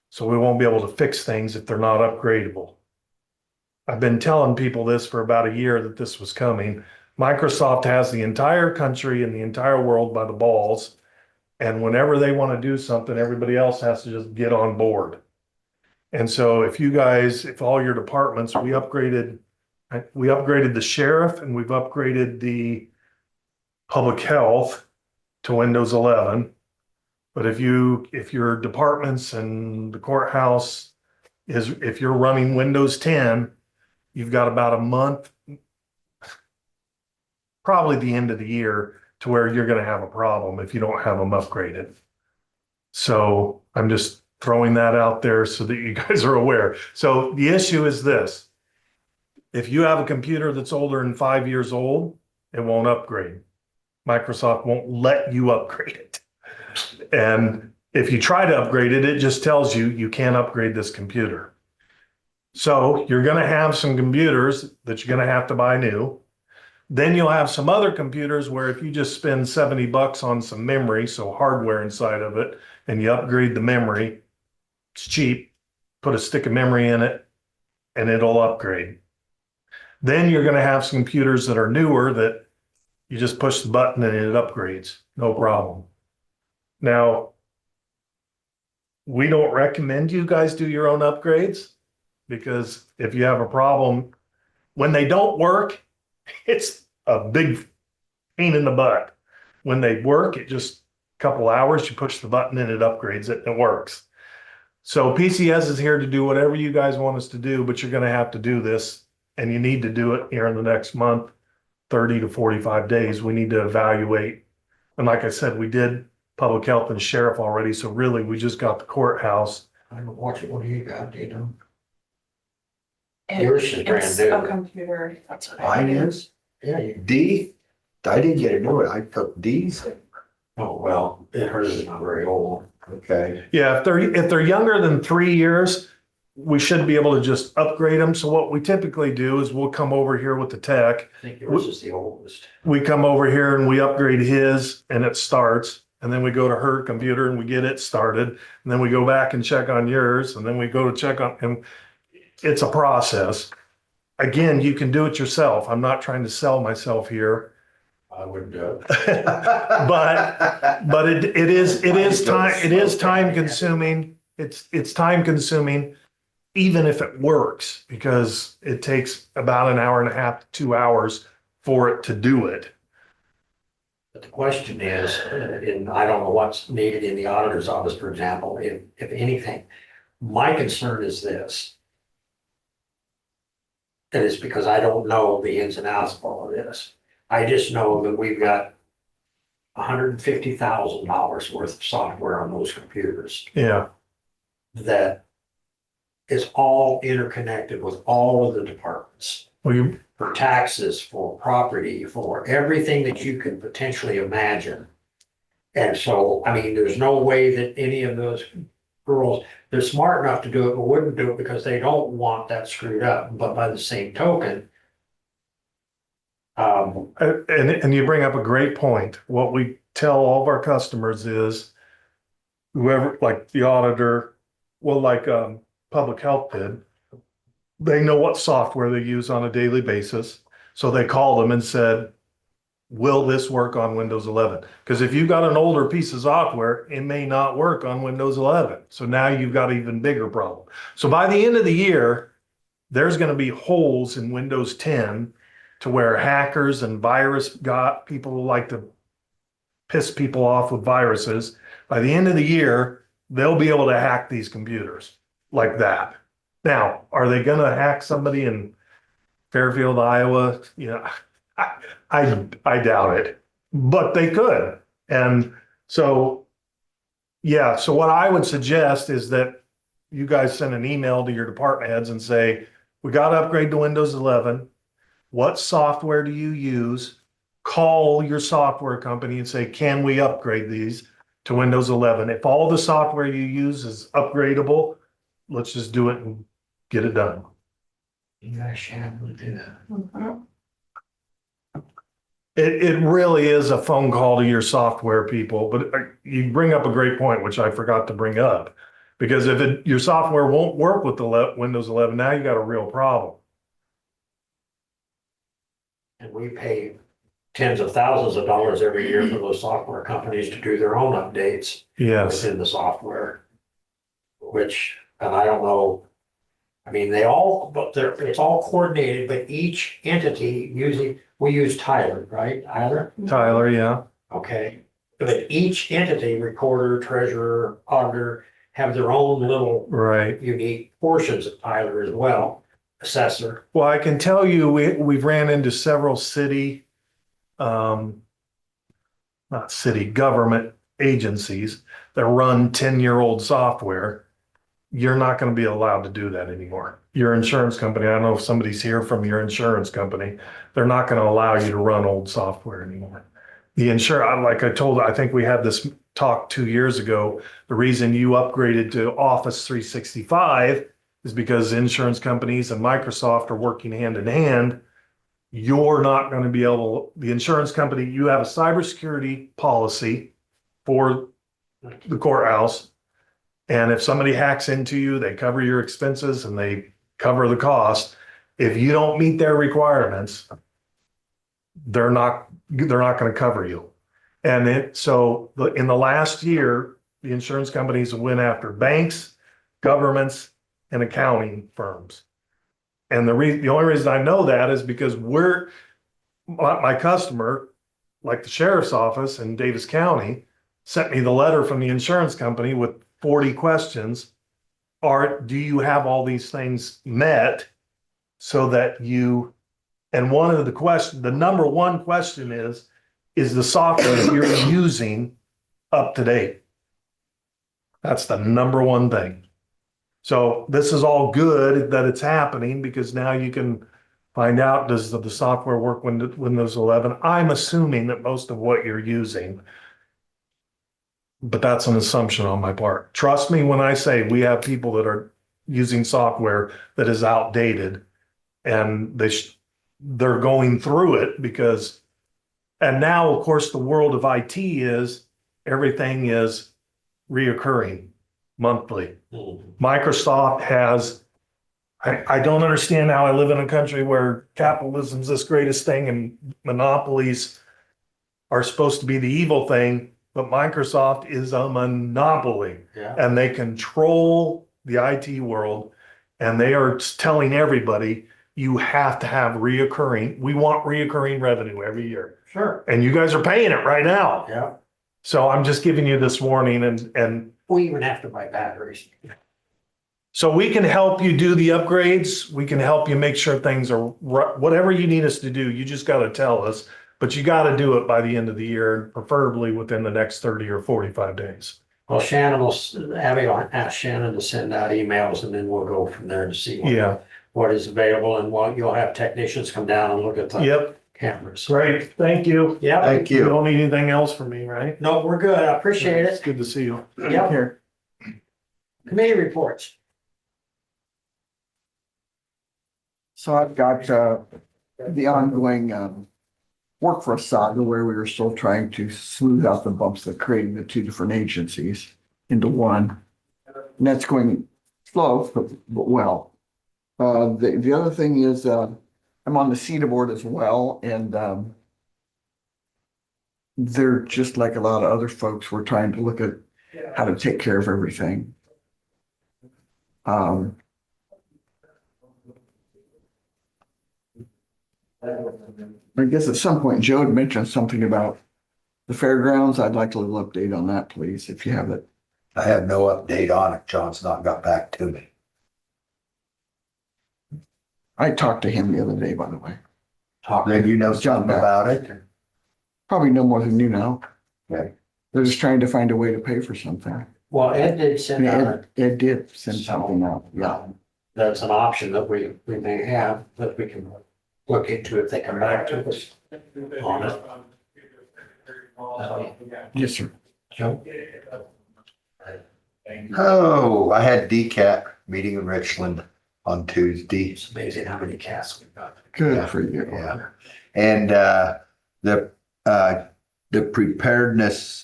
So we won't be able to fix things if they're not upgradable. I've been telling people this for about a year that this was coming. Microsoft has the entire country and the entire world by the balls. And whenever they want to do something, everybody else has to just get on board. And so if you guys, if all your departments, we upgraded the sheriff and we've upgraded the public health to Windows 11. But if your departments and the courthouse if you're running Windows 10, you've got about a month, probably the end of the year, to where you're going to have a problem if you don't have them upgraded. So I'm just throwing that out there so that you guys are aware. So the issue is this: if you have a computer that's older than 5 years old, it won't upgrade. Microsoft won't let you upgrade it. And if you try to upgrade it, it just tells you you can't upgrade this computer. So you're going to have some computers that you're going to have to buy new. Then you'll have some other computers where if you just spend $70 on some memory, so hardware inside of it, and you upgrade the memory, it's cheap, put a stick of memory in it, and it'll upgrade. Then you're going to have some computers that are newer that you just push the button and it upgrades, no problem. Now, we don't recommend you guys do your own upgrades, because if you have a problem, when they don't work, it's a big pain in the butt. When they work, it just a couple hours, you push the button and it upgrades it and it works. So PCS is here to do whatever you guys want us to do, but you're going to have to do this, and you need to do it here in the next month, 30 to 45 days. We need to evaluate. And like I said, we did public health and sheriff already. So really, we just got the courthouse. I'm watching, what do you got, do you know? Yours is brand It's new. a computer. That's what Mine is Yeah, D. I didn't get a new one. I took D's. oh, well, hers is not very old. Okay. Yeah, if they're younger than 3 years, we should be able to just upgrade them. So what we typically do is we'll come over here with the tech. I think yours is the oldest. We come over here and we upgrade his and it starts. And then we go to her computer and we get it started. And then we go back and check on yours. And then we go to check on, and it's a process. Again, you can do it yourself. I'm not trying to sell myself here. I would, But it is time consuming. It's time consuming, even if it works, because it takes about an hour and a half to 2 hours for it to do it. but the question is, and I don't know what's needed in the auditor's office, for example, if anything. My concern is this. And it's because I don't know the ins and outs of all of this. I just know that we've got $150,000 worth of software on those computers Yeah. that is all interconnected with all of the departments. We, For taxes, for property, for everything that you can potentially imagine. And so, I mean, there's no way that any of those girls, they're smart enough to do it, but wouldn't do it because they don't want that screwed up. But by the same token, and you bring up a great point. What we tell all of our customers is whoever, like the auditor, well, like public health did, they know what software they use on a daily basis. So they called them and said, will this work on Windows 11? Because if you've got an older piece of software, it may not work on Windows 11. So now you've got an even bigger problem. So by the end of the year, there's going to be holes in Windows 10 to where hackers and virus got people like to piss people off with viruses. By the end of the year, they'll be able to hack these computers like that. Now, are they gonna hack somebody in Fairfield, Iowa? I doubt it, but they could. And so, yeah, so what I would suggest is that you guys send an email to your department heads and say, we got to upgrade to Windows 11. What software do you use? Call your software company and say, can we upgrade these to Windows 11? If all the software you use is upgradable, let's just do it and get it done. Yeah, Shannon would do that. It really is a phone call to your software people, but you bring up a great point, which I forgot to bring up. Because if your software won't work with the Windows 11, now you got a real problem. And we pay tens of thousands of dollars every year for those software companies to do their own updates Yes, within the software. Which, and I don't know, I mean, it's all coordinated, but each entity we use Tyler, right? Tyler, yeah. Okay, but each entity, recorder, treasurer, auditor, have their own little Right. unique portions of Tyler as well, assessor. Well, I can tell you, we've ran into several city, not city government agencies that run 10-year-old software. You're not going to be allowed to do that anymore. Your insurance company, I don't know if somebody's here from your insurance company, they're not going to allow you to run old software anymore. Like I think we had this talk 2 years ago. The reason you upgraded to Office 365 is because insurance companies and Microsoft are working hand in hand. You're not going to be able, the insurance company, you have a cybersecurity policy for the courthouse. And if somebody hacks into you, they cover your expenses and they cover the cost. If you don't meet their requirements, they're not going to cover you. And so in the last year, the insurance companies went after banks, governments, and accounting firms. And the only reason I know that is because my customer, like the sheriff's office in Davis County, sent me the letter from the insurance company with 40 questions. Do you have all these things met so that and one of the number one question is the software you're using up to date? That's the number one thing. So this is all good that it's happening because now you can find out, does the software work Windows 11? I'm assuming that most of what you're using, but that's an assumption on my part. Trust me when I say we have people that are using software that is outdated and they're going through it and now of course the world of IT is everything is reoccurring monthly. Microsoft has, I don't understand how I live in a country where capitalism's this greatest thing and monopolies are supposed to be the evil thing, but Microsoft is a monopoly. Yeah. And they control the IT world and they are telling everybody you have to have we want reoccurring revenue every year. Sure. And you guys are paying it right now. Yeah. So I'm just giving you this warning and We even have to buy batteries. so we can help you do the upgrades. We can help you make sure things are whatever you need us to do. You just got to tell us, but you got to do it by the end of the year, preferably within the next 30 or 45 days. Well, Abby will ask Shannon to send out emails and then we'll go from there to see what is available and you'll have technicians come down and look at the Yep. cameras. Great. Thank you. Yeah. Thank You you. don't need anything else from me, right? No, we're good. I appreciate It's it. good to see you. Yep. Here. Committee reports. So I've got the ongoing workforce saga where we were still trying to smooth out the bumps that created the two different agencies into one. And that's going slow, but well. The other thing is I'm on the CETA board as well, and they're just like a lot of other folks. We're trying to look at how to take care of everything. I guess at some point Joe had mentioned something about The fairgrounds, I'd like a little update on that, please, if you have it. I have no update on it. John's not got back to me. I talked to him the other day, by the way. Then you know John something back. about it? Probably no more than you know. Okay. They're just trying to find a way to pay for something. Well, Ed did send out, It did send something out, yeah. that's an option that we may have, that we can look into if they come back to us on it. Yes, sir. Joe? Oh, I had DCAT meeting in Richland on Tuesday. It's amazing how many cats we've got. Good for you. Yeah. And the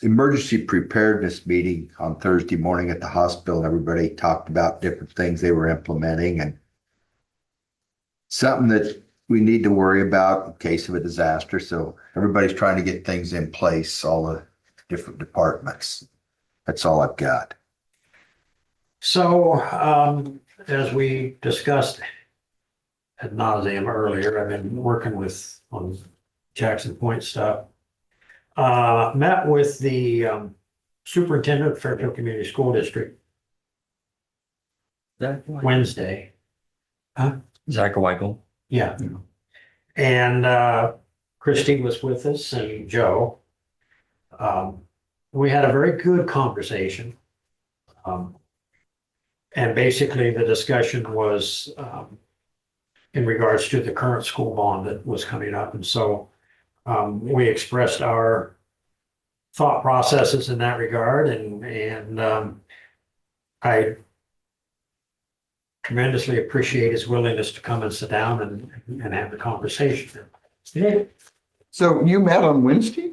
emergency preparedness meeting on Thursday morning at the hospital, everybody talked about different things they were implementing and something that we need to worry about in case of a disaster. So everybody's trying to get things in place, all the different departments. That's all I've got. So, as we discussed ad nauseam earlier, I've been working on Jackson Point stuff. Met with the superintendent of Fairfield Community School District Wednesday. Zach Weichel. Yeah. And Christy was with us and Joe. We had a very good conversation. And basically the discussion was in regards to the current school bond that was coming up. And so we expressed our thought processes in that regard, and I tremendously appreciate his willingness to come and sit down and have the conversation. Yeah. So you met on Wednesday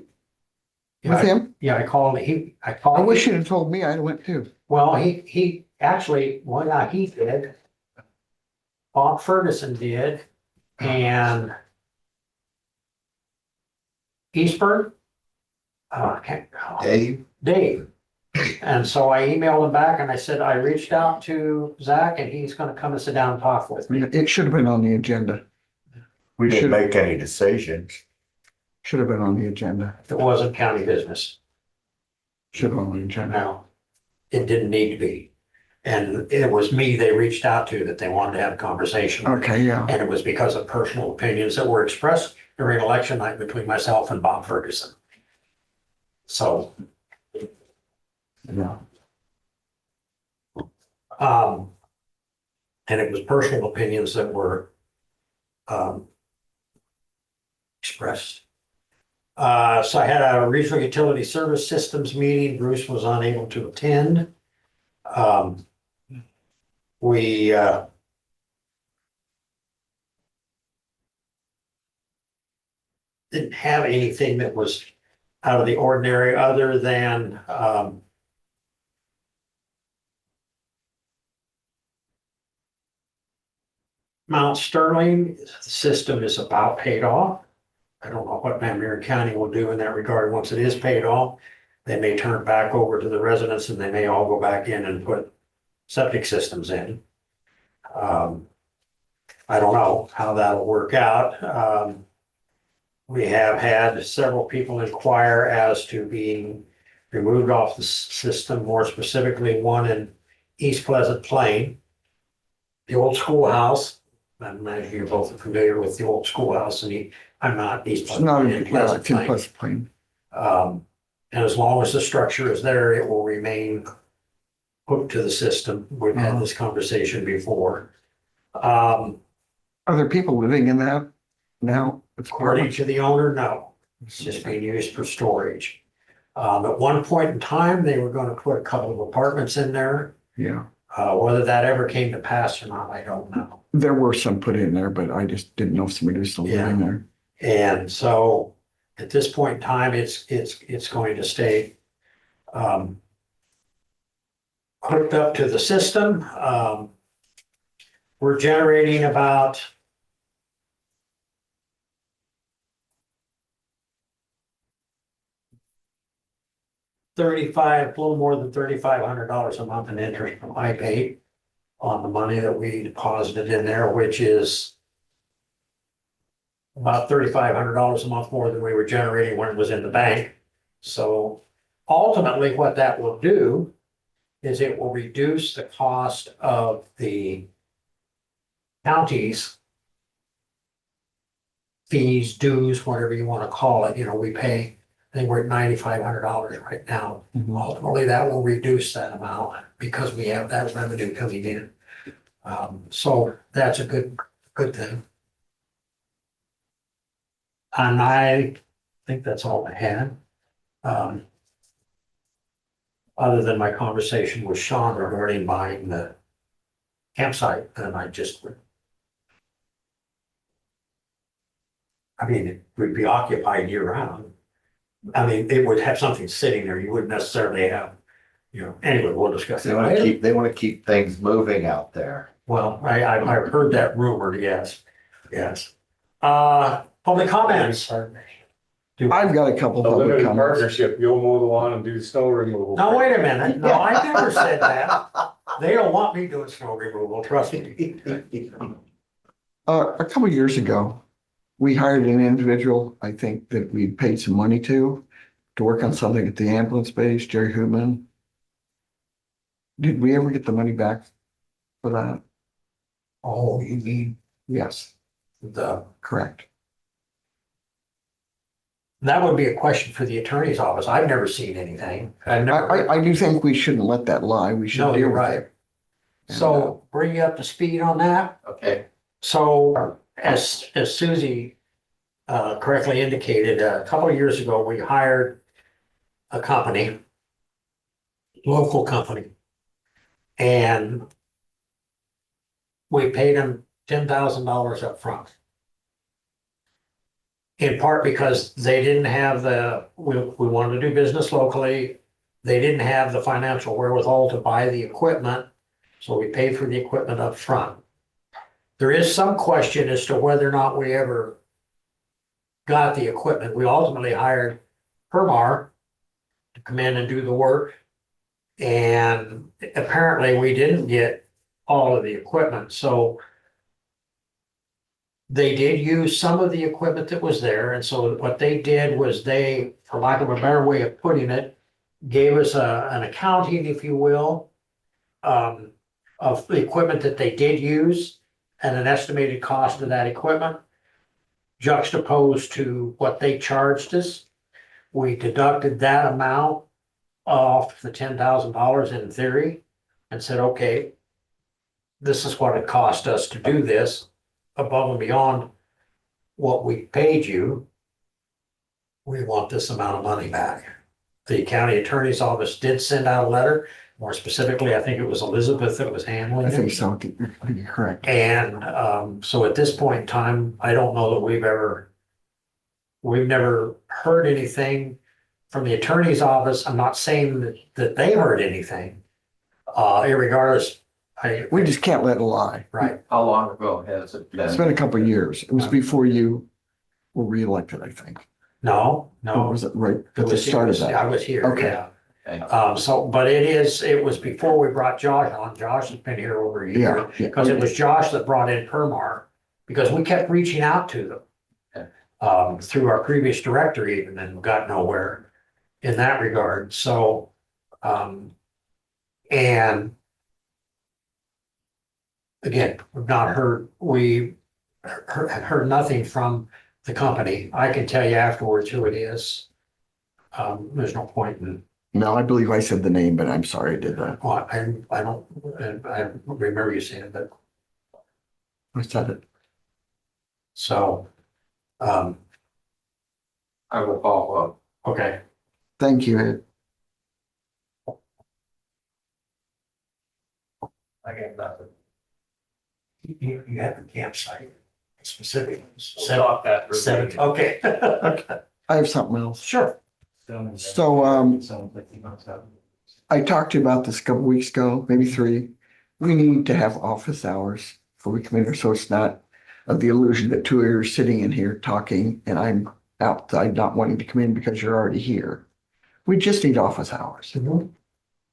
with him? Yeah, I called. I wish you'd have told me. I went too. Well, he actually, well, yeah, he did. Bob Ferguson did, and Eastburn. Dave. And so I emailed him back and I said, I reached out to Zach and he's gonna come and sit down and talk with me. It should have been on the agenda. We didn't make any decisions. Should have been on the agenda. It wasn't county business. Should have been on the agenda. No, it didn't need to be. And it was me they reached out to that they wanted to have a conversation. Okay, yeah. And it was because of personal opinions that were expressed during election night between myself and Bob Ferguson. So. Yeah. And it was personal opinions that were expressed. So I had a regional utility service systems meeting. Bruce was unable to attend. We didn't have anything that was out of the ordinary other than Mount Sterling system is about paid off. I don't know what Van Buren County will do in that regard. Once it is paid off, they may turn it back over to the residents and they may all go back in and put septic systems in. I don't know how that'll work out. We have had several people inquire as to being removed off the system, more specifically one in East Pleasant Plain. The old schoolhouse. I imagine you're both familiar with the old schoolhouse and I'm not East It's Pleasant. not Plain, in Pleasant Plain. Pleasant Plain. And as long as the structure is there, it will remain hooked to the system. We've had this conversation before. Are there people living in that now? According to the owner, no. It's just being used for storage. At one point in time, they were gonna put a couple of apartments in there. Yeah, Whether that ever came to pass or not, I don't know. there were some put in there, but I just didn't know if somebody was still living there. And so at this point in time, it's going to stay hooked up to the system. We're generating about a little more than $3,500 a month in interest from iPay on the money that we deposited in there, which is about $3,500 a month more than we were generating when it was in the bank. So ultimately, what that will do is it will reduce the cost of the county's fees, dues, whatever you want to call it. You know, we pay, I think we're at $9,500 right now. Ultimately, that will reduce that amount because we have that revenue coming in. So that's a good thing. And I think that's all I had. Other than my conversation with Sean regarding buying the campsite, and I mean, it would be occupied year round. I mean, it would have something sitting there. You wouldn't necessarily have, anyway, we'll discuss They it wanna later. keep things moving out there. Well, I've heard that rumor, yes, yes. Public comments. I've got a couple The public limited comments. partnership, you'll mow the lawn and do snow removal. Now, wait a minute. No, I never said that. They don't want me doing snow removal, trust me. A couple of years ago, we hired an individual, I think that we paid some money to work on something at the ambulance base, Jerry Hoopman. Did we ever get the money back for that? Oh, you mean Yes, the, correct. that would be a question for the attorney's office. I've never seen anything. I've never. I do think we shouldn't let that lie. We should No, deal you're with right. it. So bring you up to speed on that. Okay. So as Susie correctly indicated, a couple of years ago, we hired a company, local company. And we paid them $10,000 up front. In part because they didn't have we wanted to do business locally. They didn't have the financial wherewithal to buy the equipment. So we paid for the equipment up front. There is some question as to whether or not we ever got the equipment. We ultimately hired Permar to come in and do the work. And apparently we didn't get all of the equipment, so they did use some of the equipment that was there, and so what they did was they, for lack of a better way of putting it, gave us an accounting, if you will, of the equipment that they did use and an estimated cost of that equipment juxtaposed to what they charged us. We deducted that amount off the $10,000 in theory and said, okay, this is what it cost us to do this above and beyond what we paid you. We want this amount of money back. The county attorney's office did send out a letter. More specifically, I think it was Elizabeth that was handling I think it. so. You're correct. And so at this point in time, I don't know that we've never heard anything from the attorney's office. I'm not saying that they heard anything. Irregardless, We just can't let it lie. right. How long ago has it It's been? been a couple of years. It was before you were reelected, I think. No, Or no. was it right It at the was, start of that? I was here, Okay. yeah. Okay. But it was before we brought Josh on. Josh has been here over a year. Yeah. Because it was Josh that brought in Permar, because we kept reaching out to them. Through our previous director even, and got nowhere in that regard, so, and again, we heard nothing from the company. I can tell you afterwards who it is. There's no point in, No, I believe I said the name, but I'm sorry I did that. well, I don't remember you saying it, but, I said it. so, I will follow up. okay. Thank you, Ed. I got nothing. You have a campsite specific. We'll talk after. Seven, okay. I have something else. Sure. So, I talked to you about this a couple weeks ago, maybe 3. We need to have office hours before we come in here, so it's not the illusion that 2 of you are sitting in here talking and I'm outside not wanting to come in because you're already here. We just need office hours. Mhm.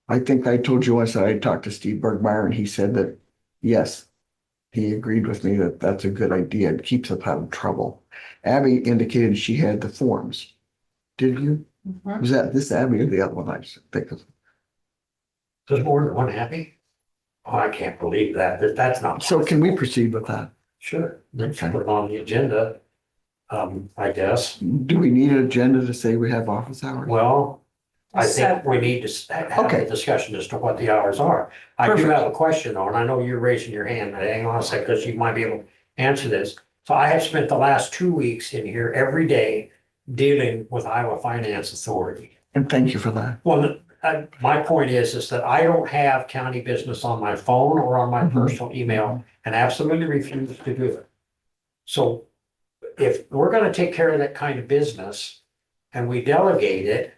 I think I told you once that I talked to Steve Bergmeyer and he said that, yes, he agreed with me that that's a good idea. It keeps us out of trouble. Abby indicated she had the forms. Did you Was that this Abby or the other one? I just think of. There's more than one Abby? Oh, I can't believe that's not. So can we proceed with that? Sure, let's Okay. put it on the agenda. I guess, Do we need an agenda to say we have office hours? well, I think Set we them. need to have Okay. a discussion as to what the hours are. I do Perfect. have a question though, and I know you're raising your hand, but hang on a second, because you might be able to answer this. So I have spent the last 2 weeks in here every day dealing with Iowa Finance Authority. And thank you for that. Well, my point is that I don't have county business on my phone or on my Mhm. personal email and absolutely refuse to do it. So if we're gonna take care of that kind of business and we delegate it,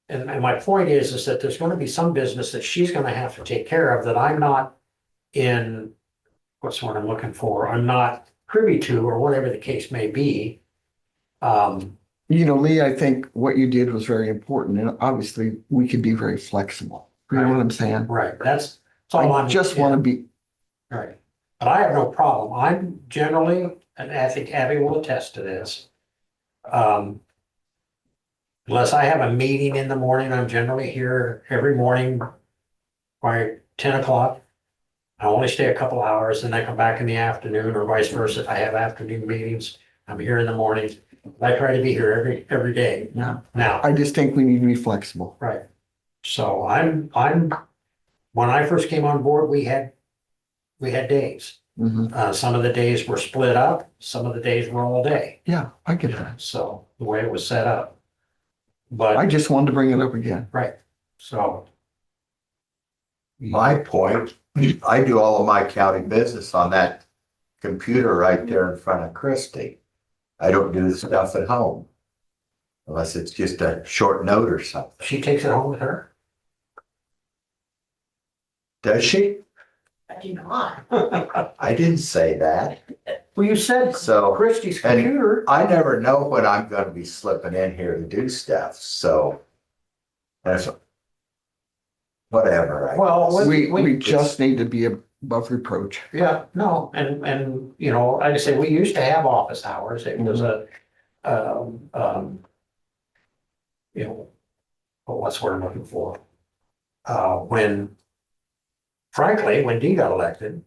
and my point is that there's gonna be some business that she's gonna have to take care of that I'm not in, what's what I'm looking for, I'm not privy to, or whatever the case may be. You know, Lee, I think what you did was very important and obviously we can be very flexible. You know what I'm saying? Right, that's all I I'm. just want to be, Right, but I have no problem, I'm generally, and I think Abby will attest to this. Unless I have a meeting in the morning, I'm generally here every morning by 10 o'clock. I only stay a couple hours and I come back in the afternoon or vice versa. If I have afternoon meetings, I'm here in the morning. I try to be here every day no, now, I just think we need to be flexible. right? So when I first came on board, we had days. Mhm. Some of the days were split up, some of the days were all day. Yeah, I get that. So the way it was set up. I But, just wanted to bring it up again. right, so, My point, I do all of my county business on that computer right there in front of Christie. I don't do the stuff at home. Unless it's just a short note or something. she takes it home with her? Does she? I do not. I didn't say that. Well, you said So Christie's and- computer. I never know when I'm gonna be slipping in here to do stuff, so. That's. Whatever. I Well, guess. We just need to be above reproach. Yeah, no, and, you know, like I say, we used to have office hours. It was you know, what's the word I'm looking for? Frankly, when Dee got elected,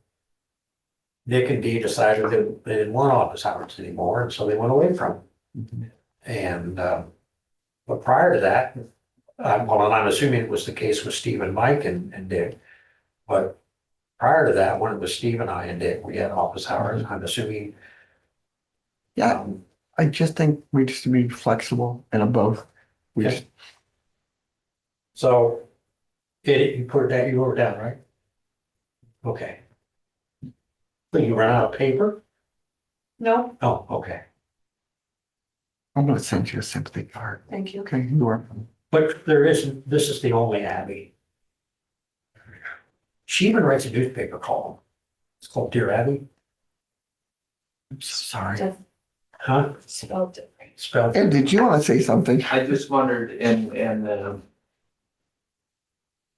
Nick and Dee decided that they didn't want office hours anymore, and so they went away from it. And, but prior to that, well, and I'm assuming it was the case with Steve and Mike and Dick. But prior to that, when it was Steve and I and Dick, we had office hours. I'm assuming. Yeah, I just think we just need to be flexible and above. We Okay. just, So you put that, you wrote it down, right? Okay. So you ran out of paper? No, Oh, okay. I'm gonna send you a sympathy card. thank you. Okay, you are. But this is the only Abby. She even writes a newspaper column. It's called Dear Abby, I'm so sorry. huh? Spelled different. Spelled. Ed, did you want to say something? I just wondered, and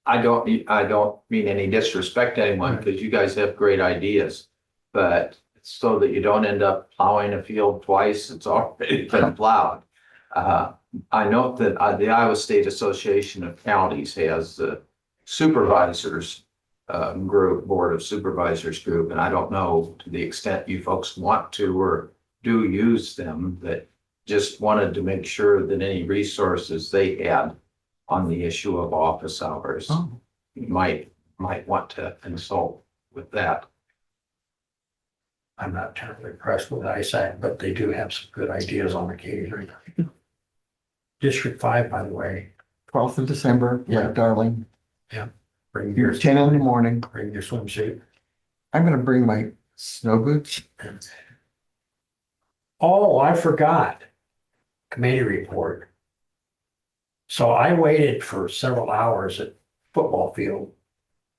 I don't mean any disrespect to anyone, because you guys have great ideas. But so that you don't end up plowing a field twice, it's already been plowed. I note that the Iowa State Association of Counties has the supervisors group, Board of Supervisors group, and I don't know to the extent you folks want to or do use them, but just wanted to make sure that any resources they had on the issue of office hours, Oh. you might want to consult with that. I'm not terribly impressed with ISAC, but they do have some good ideas on occasion. District 5, by the way, 12th of December, Yeah. yeah, darling. bring You're your, 10 in the morning. bring your swimsuit. I'm gonna bring my snow boots. Oh, I forgot. Committee report. So I waited for several hours at football field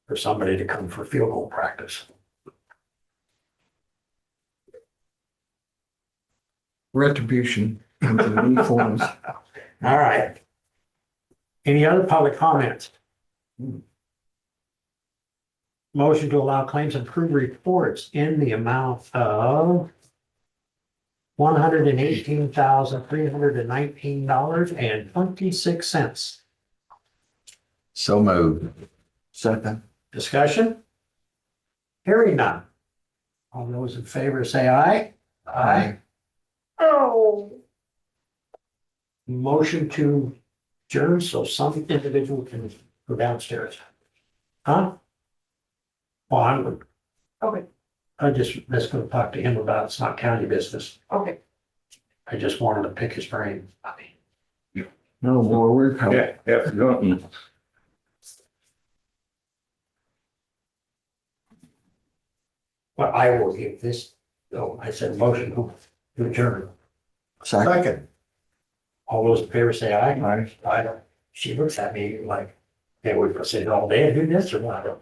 for somebody to come for field goal practice. Retribution comes in many forms. All right. Any other public comments? Motion to allow claims and approve reports in the amount of $118,319.26. So moved. Second. Discussion? Hearing none. All those in favor say aye. Aye. Oh. Motion to adjourn so some individual can go downstairs. Huh? Well, Okay, let's go talk to him about it's not county business. okay. I just wanted to pick his brain. No more work. Yeah, after nothing. Well, I will give this, oh, I said motion to adjourn. Second. All those in favor say aye. Aye. Aye. She looks at me like, yeah, we proceed all day and do this or not.